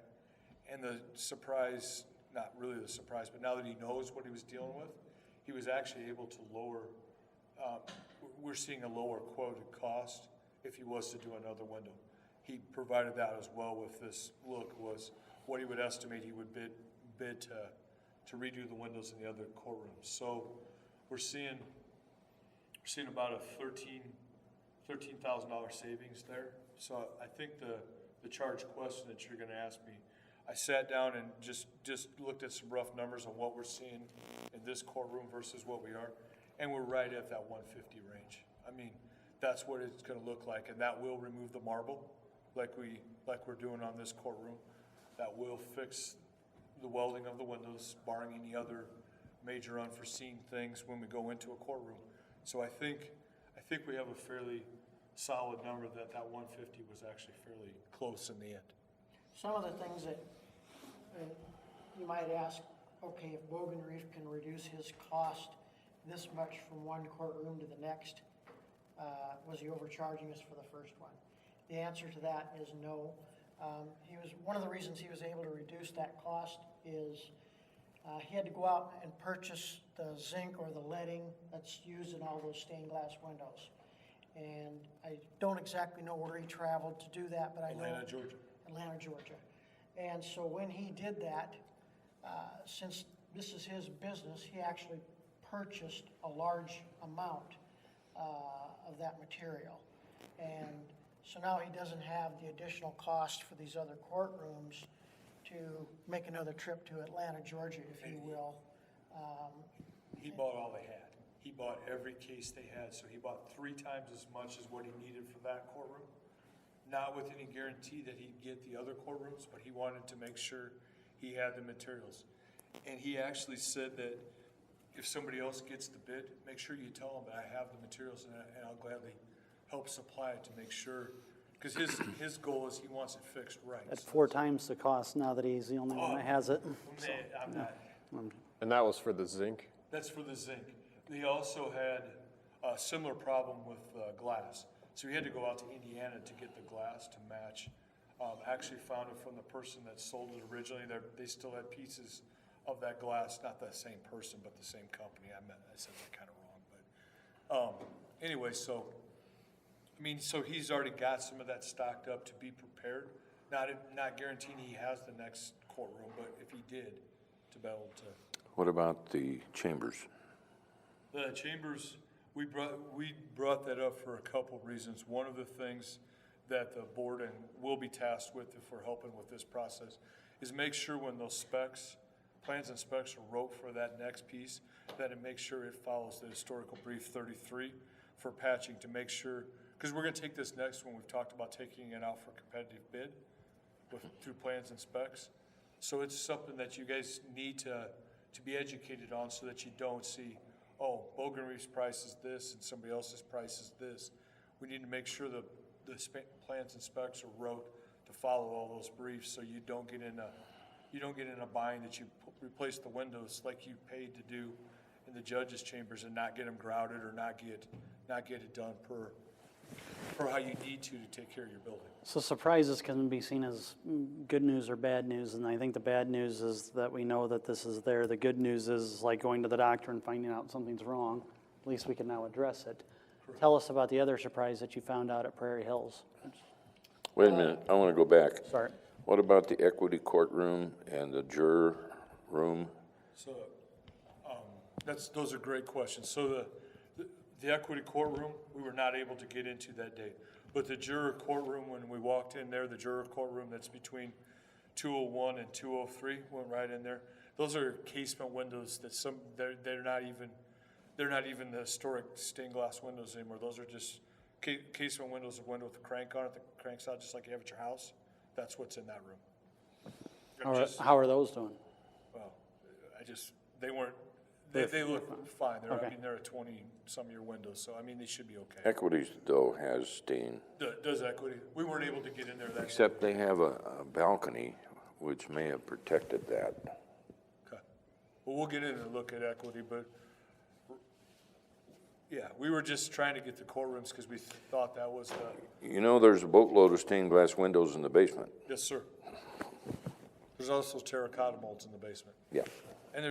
And the surprise, not really the surprise, but now that he knows what he was dealing with, he was actually able to lower, we're seeing a lower quoted cost if he was to do another window. He provided that as well with this look, was what he would estimate he would bid to redo the windows in the other courtrooms. So we're seeing about a $13,000 savings there. So I think the charge question that you're gonna ask me, I sat down and just looked at some rough numbers on what we're seeing in this courtroom versus what we are, and we're right at that 150 range. I mean, that's what it's gonna look like, and that will remove the marble like we're doing on this courtroom. That will fix the welding of the windows, barring any other major unforeseen things when we go into a courtroom. So I think we have a fairly solid number that 150 was actually fairly close in the end. Some of the things that you might ask, okay, if Bogenreef can reduce his cost this much from one courtroom to the next, was he overcharging us for the first one? The answer to that is no. One of the reasons he was able to reduce that cost is he had to go out and purchase the zinc or the leading that's used in all those stained glass windows. And I don't exactly know where he traveled to do that, but I know. Atlanta, Georgia. And so when he did that, since this is his business, he actually purchased a large amount of that material. And so now he doesn't have the additional cost for these other courtrooms to make another trip to Atlanta, Georgia, if you will. He bought all they had. He bought every case they had, so he bought 3 times as much as what he needed for that courtroom. Not with any guarantee that he'd get the other courtrooms, but he wanted to make sure he had the materials. And he actually said that if somebody else gets the bid, make sure you tell them that I have the materials and I'll gladly help supply it to make sure, because his goal is he wants it fixed right. at 4 times the cost now that he's the only one that has it. Man, I'm not. And that was for the zinc? That's for the zinc. They also had a similar problem with glass. So we had to go out to Indiana to get the glass to match. Actually found it from the person that sold it originally. They still had pieces of that glass, not the same person, but the same company. I said that kind of wrong, but anyway, so he's already got some of that stocked up to be prepared. Not guaranteeing he has the next courtroom, but if he did, to be able to. What about the chambers? The chambers, we brought that up for a couple reasons. One of the things that the board and will be tasked with if we're helping with this process is make sure when those specs, plans and specs are wrote for that next piece, that it makes sure it follows the historical brief 33 for patching to make sure, because we're gonna take this next one, we've talked about taking it out for competitive bid through plans and specs. So it's something that you guys need to be educated on so that you don't see, oh, Bogenreef's price is this and somebody else's price is this. We need to make sure the plans and specs are wrote to follow all those briefs, so you don't get in a bind that you replace the windows like you paid to do in the judges' chambers and not get them grouted or not get it done per how you need to take care of your building. So surprises can be seen as good news or bad news, and I think the bad news is that we know that this is there. The good news is like going to the doctor and finding out something's wrong. At least we can now address it. Correct. Tell us about the other surprise that you found out at Prairie Hills. Wait a minute, I want to go back. Sorry. What about the equity courtroom and the juror room? So those are great questions. So The equity courtroom, we were not able to get into that day. But the juror courtroom, when we walked in there, the juror courtroom that's between 201 and 203, went right in there. Those are casement windows that they're not even the historic stained glass windows anymore. Those are just casement windows, a window with a crank on it that cranks out just like you have at your house. That's what's in that room. How are those doing? Well, they weren't, they look fine. Okay. I mean, they're a 20-some-year windows, so I mean, they should be okay. Equities, though, has stain, Does equity? We weren't able to get in there that. except they have a balcony, which may have protected that. Okay. Well, we'll get in and look at equity, but yeah, we were just trying to get the courtrooms because we thought that was the. You know, there's a boatload of stained glass windows in the basement. Yes, sir. There's also terracotta molds in the basement. Yeah. And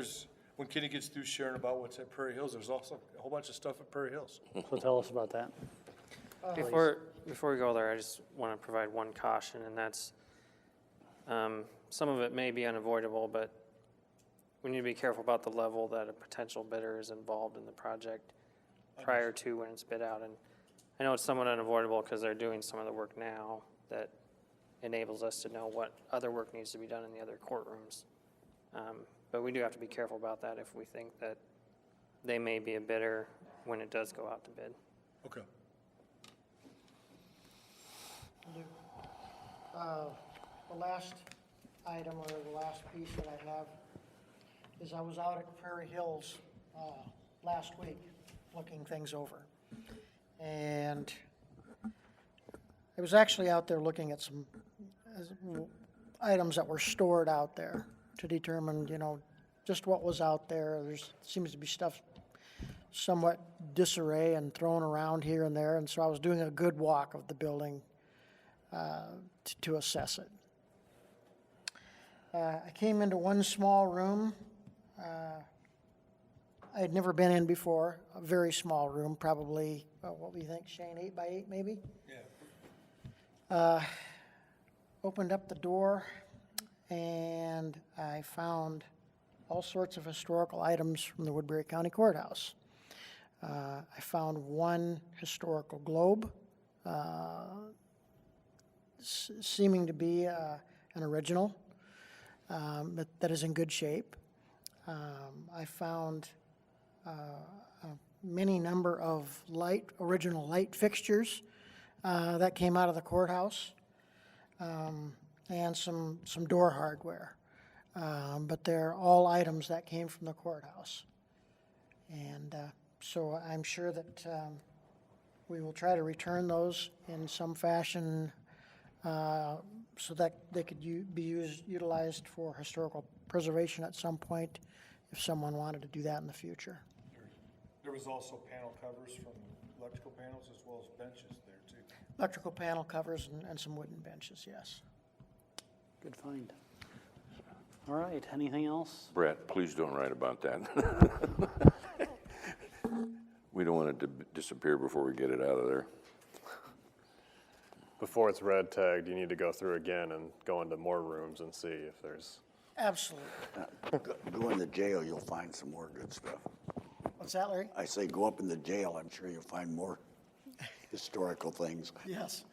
when Kenny gets through sharing about what's at Prairie Hills, there's also a whole bunch of stuff at Prairie Hills. So tell us about that. Before we go there, I just want to provide one caution, and that's, some of it may be unavoidable, but we need to be careful about the level that a potential bidder is involved in the project prior to when it's bid out. And I know it's somewhat unavoidable because they're doing some of the work now that enables us to know what other work needs to be done in the other courtrooms. But we do have to be careful about that if we think that they may be a bidder when it does go out to bid. Okay. The last item or the last piece that I have is I was out at Prairie Hills last week looking things over. And I was actually out there looking at some items that were stored out there to determine, just what was out there. There seems to be stuff somewhat disarray and thrown around here and there, and so I was doing a good walk of the building to assess it. I came into one small room I had never been in before, a very small room, probably, what do you think, Shane, 8 by 8 maybe? Yeah. Opened up the door, and I found all sorts of historical items from the Woodbury County Courthouse. I found one historical globe, seeming to be an original, but that is in good shape. I found many number of original light fixtures that came out of the courthouse, and some door hardware. But they're all items that came from the courthouse. And so I'm sure that we will try to return those in some fashion so that they could be utilized for historical preservation at some point if someone wanted to do that in the future. There was also panel covers from electrical panels as well as benches there too. Electrical panel covers and some wooden benches, yes. Good find. All right, anything else? Brett, please don't write about that. We don't want it to disappear before we get it out of there. Before it's red tagged, you need to go through again and go into more rooms and see if there's. Absolutely. Go in the jail, you'll find some more good stuff. What's that, Larry? I say go up in the jail, I'm sure you'll find more historical things. Yes.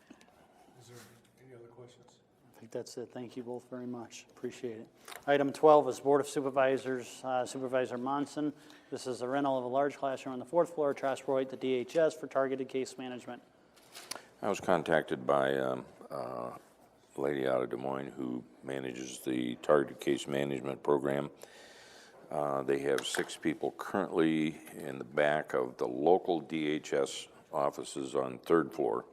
Is there any other questions? I think that's it. Thank you both very much. Appreciate it. Item 12 is Board of Supervisors, Supervisor Monson. This is a rental of a large classroom on the 4th floor, Transport to DHS for targeted case management. I was contacted by a lady out of Des Moines who manages the targeted case management program. They have 6 people currently in the back of the local DHS offices on 3rd floor.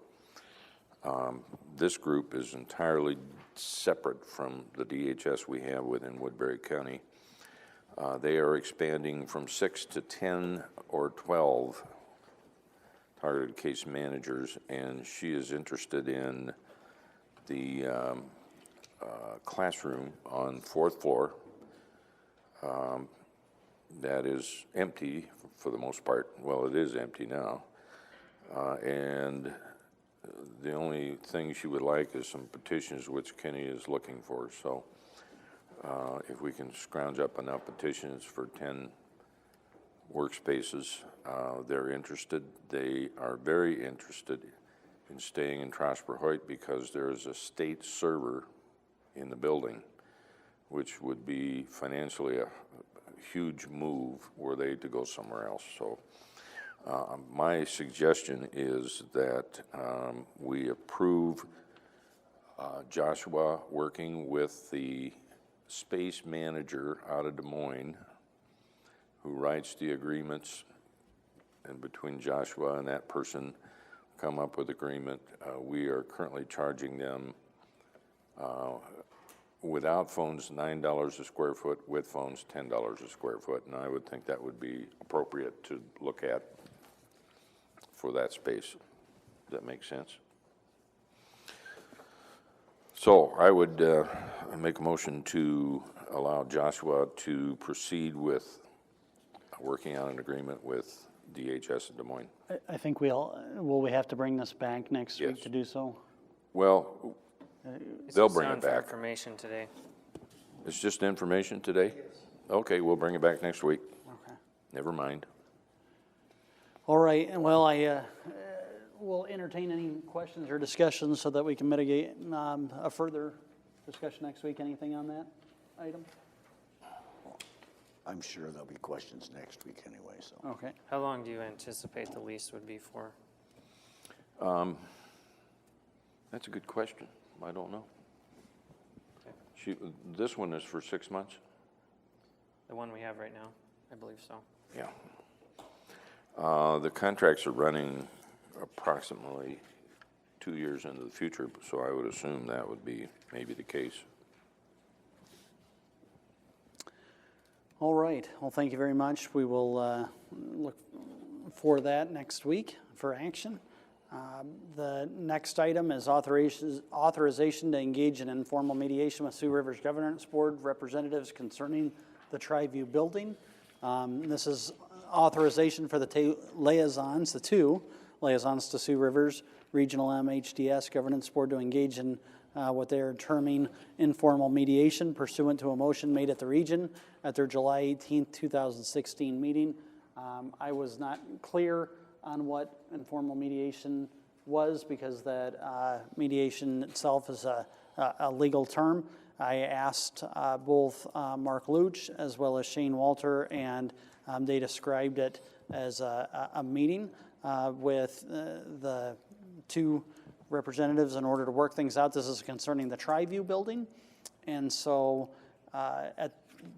This group is entirely separate from the DHS we have within Woodbury County. They are expanding from 6 to 10 or 12 targeted case managers, and she is interested in the classroom on 4th floor that is empty for the most part. Well, it is empty now. And the only thing she would like is some petitions, which Kenny is looking for. So if we can scrounge up enough petitions for 10 workspaces. They're interested. They are very interested in staying in Trosper-Hoyt because there is a state server in the building, which would be financially a huge move were they to go somewhere else. So my suggestion is that we approve Joshua working with the space manager out of Des Moines who writes the agreements, and between Joshua and that person come up with agreement. We are currently charging them without phones $9 a square foot, with phones $10 a square foot, and I would think that would be appropriate to look at for that space. Does that make sense? So I would make a motion to allow Joshua to proceed with working on an agreement with DHS in Des Moines. I think will we have to bring this back next week Yes. to do so? Well, It's they'll just bring on it for back. information today. It's just information today? Okay, we'll bring it back next week. Okay. Never mind. All right, and well, I will entertain any questions or discussions so that we can mitigate a further discussion next week. Anything on that item? I'm sure there'll be questions next week anyway, so. Okay. How long do you anticipate the lease would be for? That's a good question. I don't know. This one is for 6 months? The one we have right now? I believe so. Yeah. The contracts are running approximately 2 years into the future, so I would assume that would be maybe the case. All right. Well, thank you very much. We will look for that next week for action. The next item is authorization to engage in informal mediation with Sioux Rivers Governance Board representatives concerning the Tri-View building. This is authorization for the two liaisons to Sioux Rivers Regional MHDS Governance Board to engage in what they are terming informal mediation pursuant to a motion made at the region at their July 18th, 2016 meeting. I was not clear on what informal mediation was because that mediation itself is a legal term. I asked both Mark Luch as well as Shane Walter, and they described it as a meeting with the two representatives in order to work things out. This is concerning the Tri-View building. And so at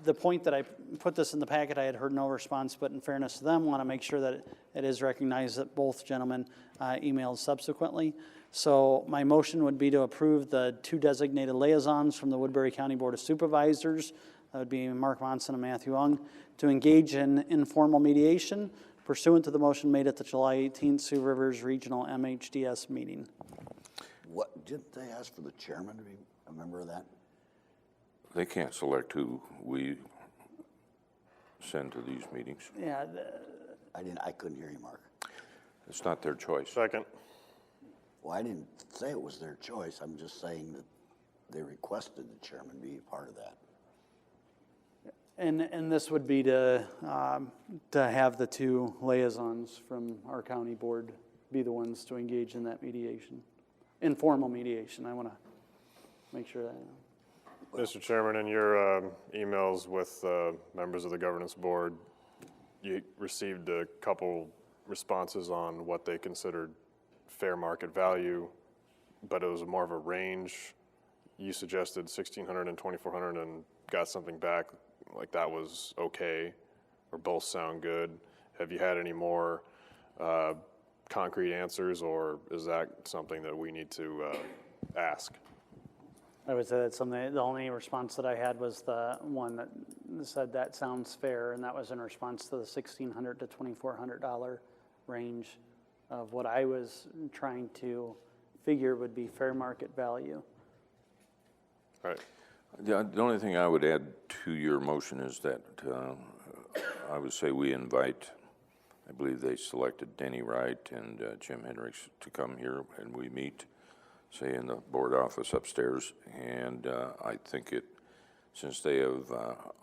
the point that I put this in the packet, I had heard no response, but in fairness to them, want to make sure that it is recognized that both gentlemen emailed subsequently. So my motion would be to approve the two designated liaisons from the Woodbury County Board of Supervisors. That would be Mark Monson and Matthew Ung, to engage in informal mediation pursuant to the motion made at the July 18th Sioux Rivers Regional MHDS meeting. What, didn't they ask for the chairman to be a member of that? They can't select who we send to these meetings. Yeah, I couldn't hear you, Mark. It's not their choice. Second. Well, I didn't say it was their choice. I'm just saying that they requested the chairman be a part of that. and this would be to have the two liaisons from our county board be the ones to engage in that mediation, informal mediation. I want to make sure that. Mr. Chairman, in your emails with members of the governance board, you received a couple responses on what they considered fair market value, but it was more of a range. You suggested 1,600 and 2,400 and got something back like that was okay, or both sound good. Have you had any more concrete answers, or is that something that we need to ask? I would say that's something, the only response that I had was the one that said that sounds fair, and that was in response to the $1,600 to $2,400 range of what I was trying to figure would be fair market value. Right. The only thing I would add to your motion is that I would say we invite, I believe they selected Denny Wright and Jim Hendricks to come here, and we meet, say, in the board office upstairs. And I think since they have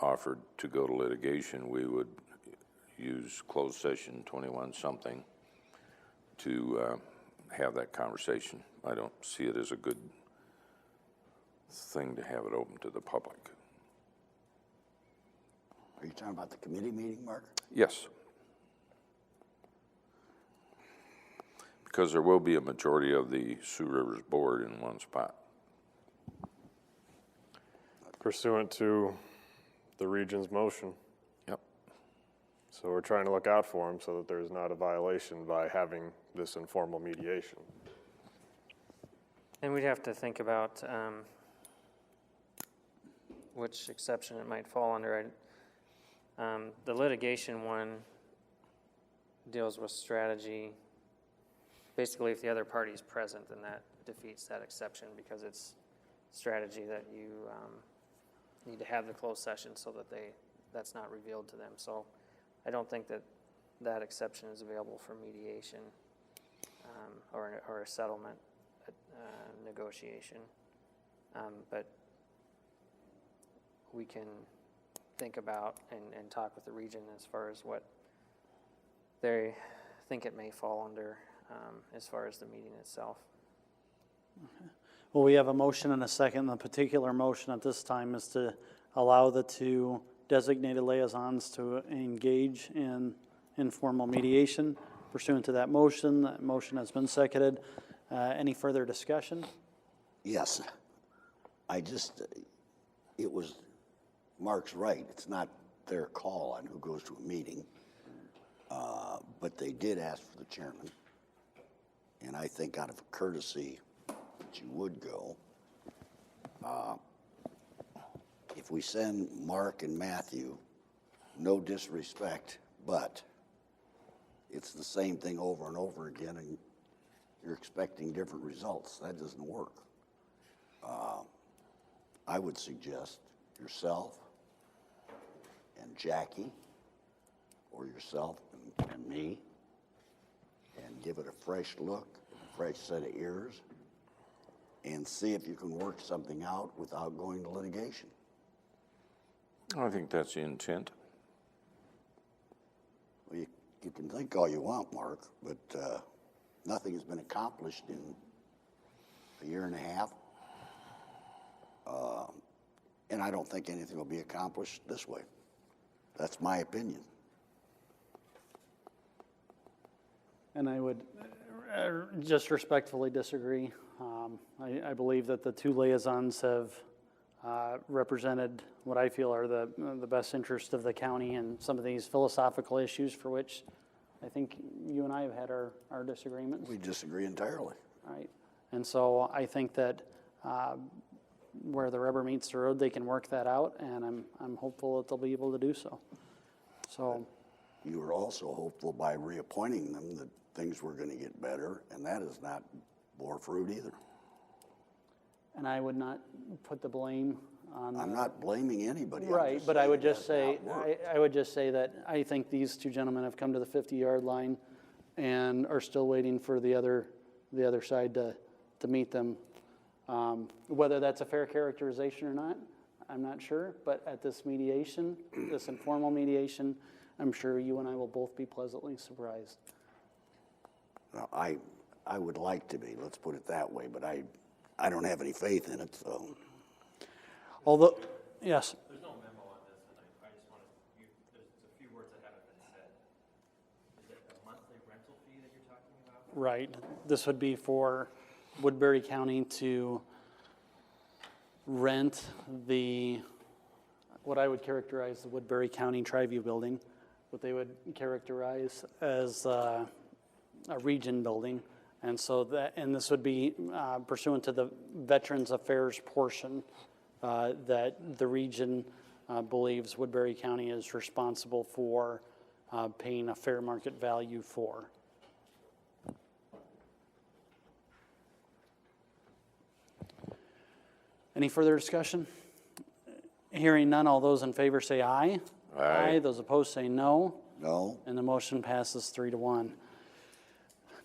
offered to go to litigation, we would use closed session 21 something to have that conversation. I don't see it as a good thing to have it open to the public. Are you talking about the committee meeting, Mark? Yes. Because there will be a majority of the Sioux Rivers Board in one spot. Pursuant to the region's motion. Yep. So we're trying to look out for them so that there's not a violation by having this informal mediation. And we'd have to think about which exception it might fall under. The litigation one deals with strategy. Basically, if the other party is present, then that defeats that exception because it's strategy that you need to have the closed session so that that's not revealed to them. So I don't think that exception is available for mediation or a settlement negotiation. But we can think about and talk with the region as far as what they think it may fall under as far as the meeting itself. Well, we have a motion and a second. The particular motion at this time is to allow the two designated liaisons to engage in informal mediation. Pursuant to that motion has been seconded. Any further discussion? Yes. It was, Mark's right, it's not their call on who goes to a meeting, but they did ask for the chairman, and I think out of courtesy that you would go. If we send Mark and Matthew, no disrespect, but it's the same thing over and over again, and you're expecting different results. That doesn't work. I would suggest yourself and Jackie, or yourself and me, and give it a fresh look, a fresh set of ears, and see if you can work something out without going to litigation. I think that's the intent. Well, you can think all you want, Mark, but nothing has been accomplished in a year and a half. And I don't think anything will be accomplished this way. That's my opinion. And I would just respectfully disagree. I believe that the two liaisons have represented what I feel are the best interest of the county and some of these philosophical issues for which I think you and I have had our disagreements. We disagree entirely. Right. And so I think that where the rubber meets the road, they can work that out, and I'm hopeful that they'll be able to do so. So You were also hopeful by reappointing them that things were going to get better, and that has not bore fruit either. and I would not put the blame on. I'm not blaming anybody. I'm Right, just but I saying would it just has say, not worked. I would just say that I think these two gentlemen have come to the 50-yard line and are still waiting for the other side to meet them. Whether that's a fair characterization or not, I'm not sure, but at this mediation, this informal mediation, I'm sure you and I will both be pleasantly surprised. Well, I would like to be, let's put it that way, but I don't have any faith in it, so. Although, yes. There's no memo on this, and I just want to, there's a few words that haven't been said. Is it a monthly rental fee that you're talking about? Right. This would be for Woodbury County to rent what I would characterize the Woodbury County Tri-View building, what they would characterize as a region building. And so this would be pursuant to the Veterans Affairs portion that the region believes Woodbury County is responsible for paying a fair market value for. Any further discussion? Hearing none, all those in favor say aye. Aye. Those opposed say no. No. And the motion passes 3-1.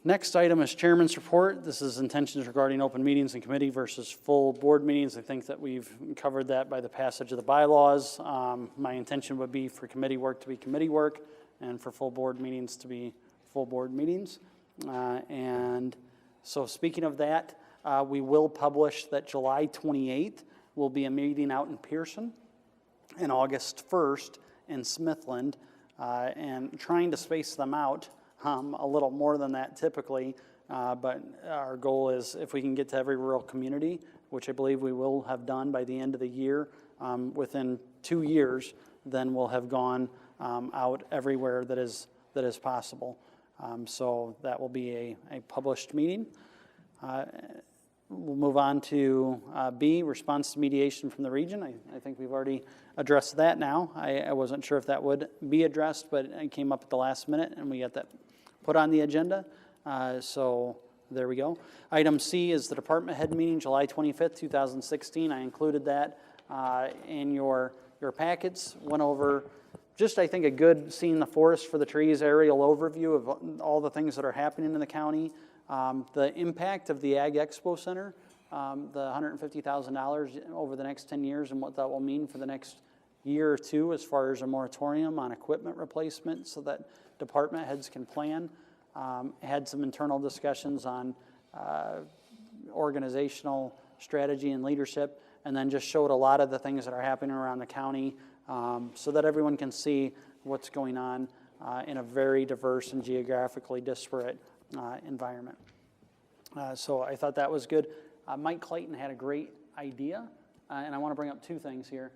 Next item is Chairman's Report. This is intentions regarding open meetings in committee versus full board meetings. I think that we've covered that by the passage of the bylaws. My intention would be for committee work to be committee work and for full board meetings to be full board meetings. And so speaking of that, we will publish that July 28th will be a meeting out in Pearson, and August 1st in Smithland, and trying to space them out a little more than that typically, but our goal is if we can get to every rural community, which I believe we will have done by the end of the year, within 2 years, then we'll have gone out everywhere that is possible. So that will be a published meeting. We'll move on to B, response to mediation from the region. I think we've already addressed that now. I wasn't sure if that would be addressed, but it came up at the last minute, and we got that put on the agenda. So there we go. Item C is the department head meeting, July 25th, 2016. I included that in your packets. Went over just, I think, a good seeing the forest for the trees aerial overview of all the things that are happening in the county. The impact of the Ag Expo Center, the $150,000 over the next 10 years and what that will mean for the next year or two as far as a moratorium on equipment replacement so that department heads can plan. Had some internal discussions on organizational strategy and leadership, and then just showed a lot of the things that are happening around the county so that everyone can see what's going on in a very diverse and geographically disparate environment. So I thought that was good. Mike Clayton had a great idea, and I want to bring up two things here.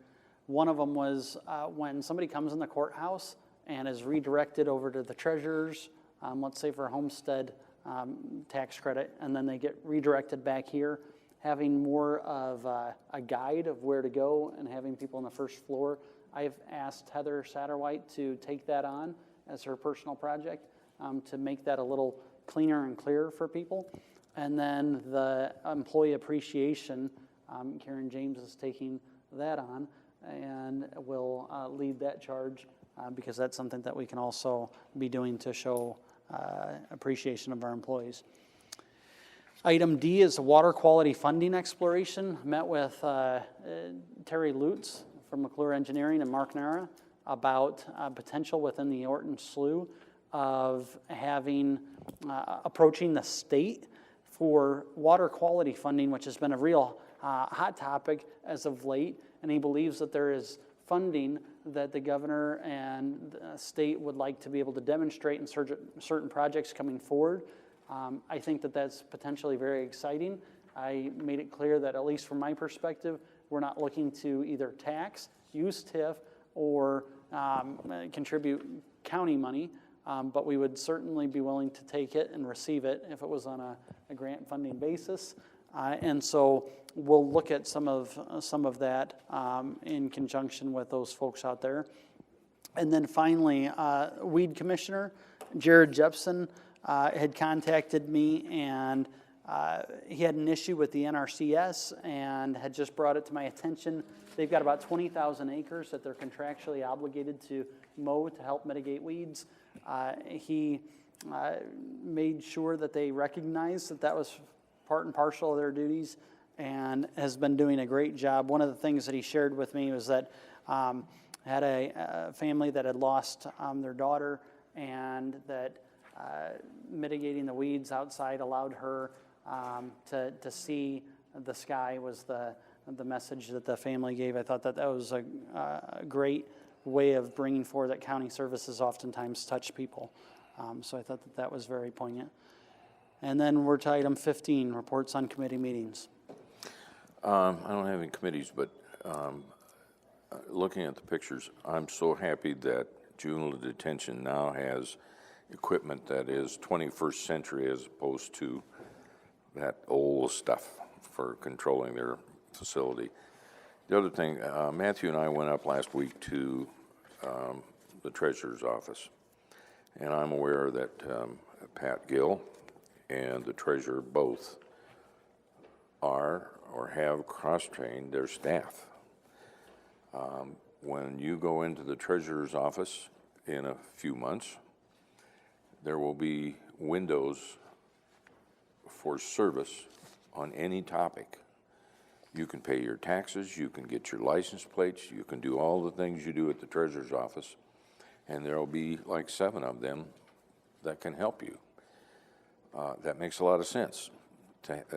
One of them was when somebody comes in the courthouse and is redirected over to the treasurer's, let's say for a homestead tax credit, and then they get redirected back here, having more of a guide of where to go and having people on the first floor. I've asked Heather Satterwhite to take that on as her personal project to make that a little cleaner and clearer for people. And then the employee appreciation, Karen James is taking that on and will lead that charge because that's something that we can also be doing to show appreciation of our employees. Item D is the water quality funding exploration. Met with Terry Lutz from McClure Engineering and Mark Nara about potential within the Orton Slough of having approaching the state for water quality funding, which has been a real hot topic as of late, and he believes that there is funding that the governor and the state would like to be able to demonstrate in certain projects coming forward. I think that that's potentially very exciting. I made it clear that at least from my perspective, we're not looking to either tax, use TIF, or contribute county money. But we would certainly be willing to take it and receive it if it was on a grant funding basis. And so we'll look at some of that in conjunction with those folks out there. And then finally, Weed Commissioner Jared Jepson had contacted me, and he had an issue with the NRCS and had just brought it to my attention. They've got about 20,000 acres that they're contractually obligated to mow to help mitigate weeds. He made sure that they recognized that that was part and parcel of their duties and has been doing a great job. One of the things that he shared with me was that had a family that had lost their daughter, and that mitigating the weeds outside allowed her to see the sky was the message that the family gave. I thought that was a great way of bringing forward that county services oftentimes touch people. So I thought that was very poignant. And then we're to item 15, reports on committee meetings. I don't have any committees, but looking at the pictures, I'm so happy that juvenile detention now has equipment that is 21st century as opposed to that old stuff for controlling their facility. The other thing, Matthew and I went up last week to the treasurer's office, and I'm aware that Pat Gill and the treasurer both are or have cross-trained their staff. When you go into the treasurer's office in a few months, there will be windows for service on any topic. You can pay your taxes, you can get your license plates, you can do all the things you do at the treasurer's office, and there'll be like 7 of them that can help you. That makes a lot of sense.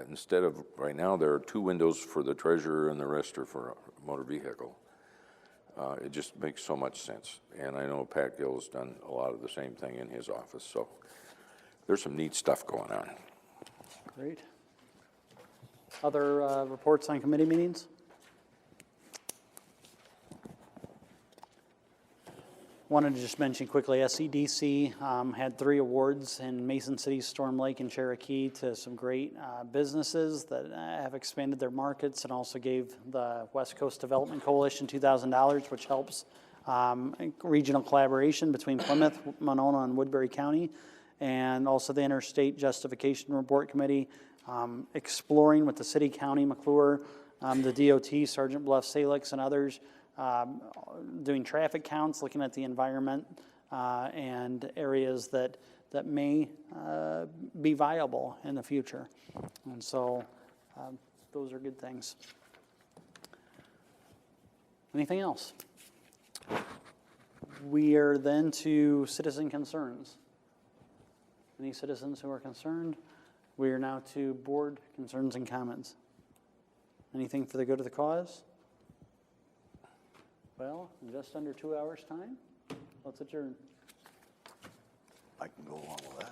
Instead of, right now, there are 2 windows for the treasurer and the rest are for a motor vehicle. It just makes so much sense. And I know Pat Gill's done a lot of the same thing in his office, so there's some neat stuff going on. Great. Other reports on committee meetings? Wanted to just mention quickly, SCDC had 3 awards in Mason City, Storm Lake, and Cherokee to some great businesses that have expanded their markets, and also gave the West Coast Development Coalition $2,000, which helps regional collaboration between Plymouth, Monona, and Woodbury County, and also the Interstate Justification Report Committee, exploring with the city, county, McClure, the DOT, Sergeant Bluff, Salix, and others, doing traffic counts, looking at the environment and areas that may be viable in the future. And so those are good things. Anything else? We are then to citizen concerns. Any citizens who are concerned? We are now to board concerns and comments. Anything for the good of the cause? Well, in just under 2 hours' time, let's adjourn. I can go along with that.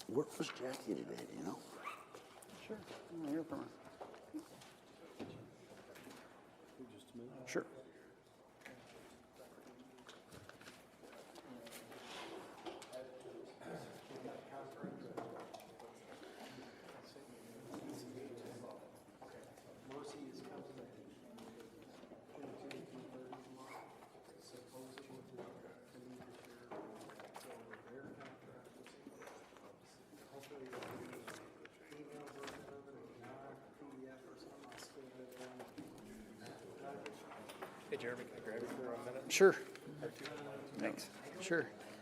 Where was Jackie today, do you know? Sure, I'll hear from her. Sure. Hey, Jeremy, can I grab you for a minute? Sure. Thanks. Sure.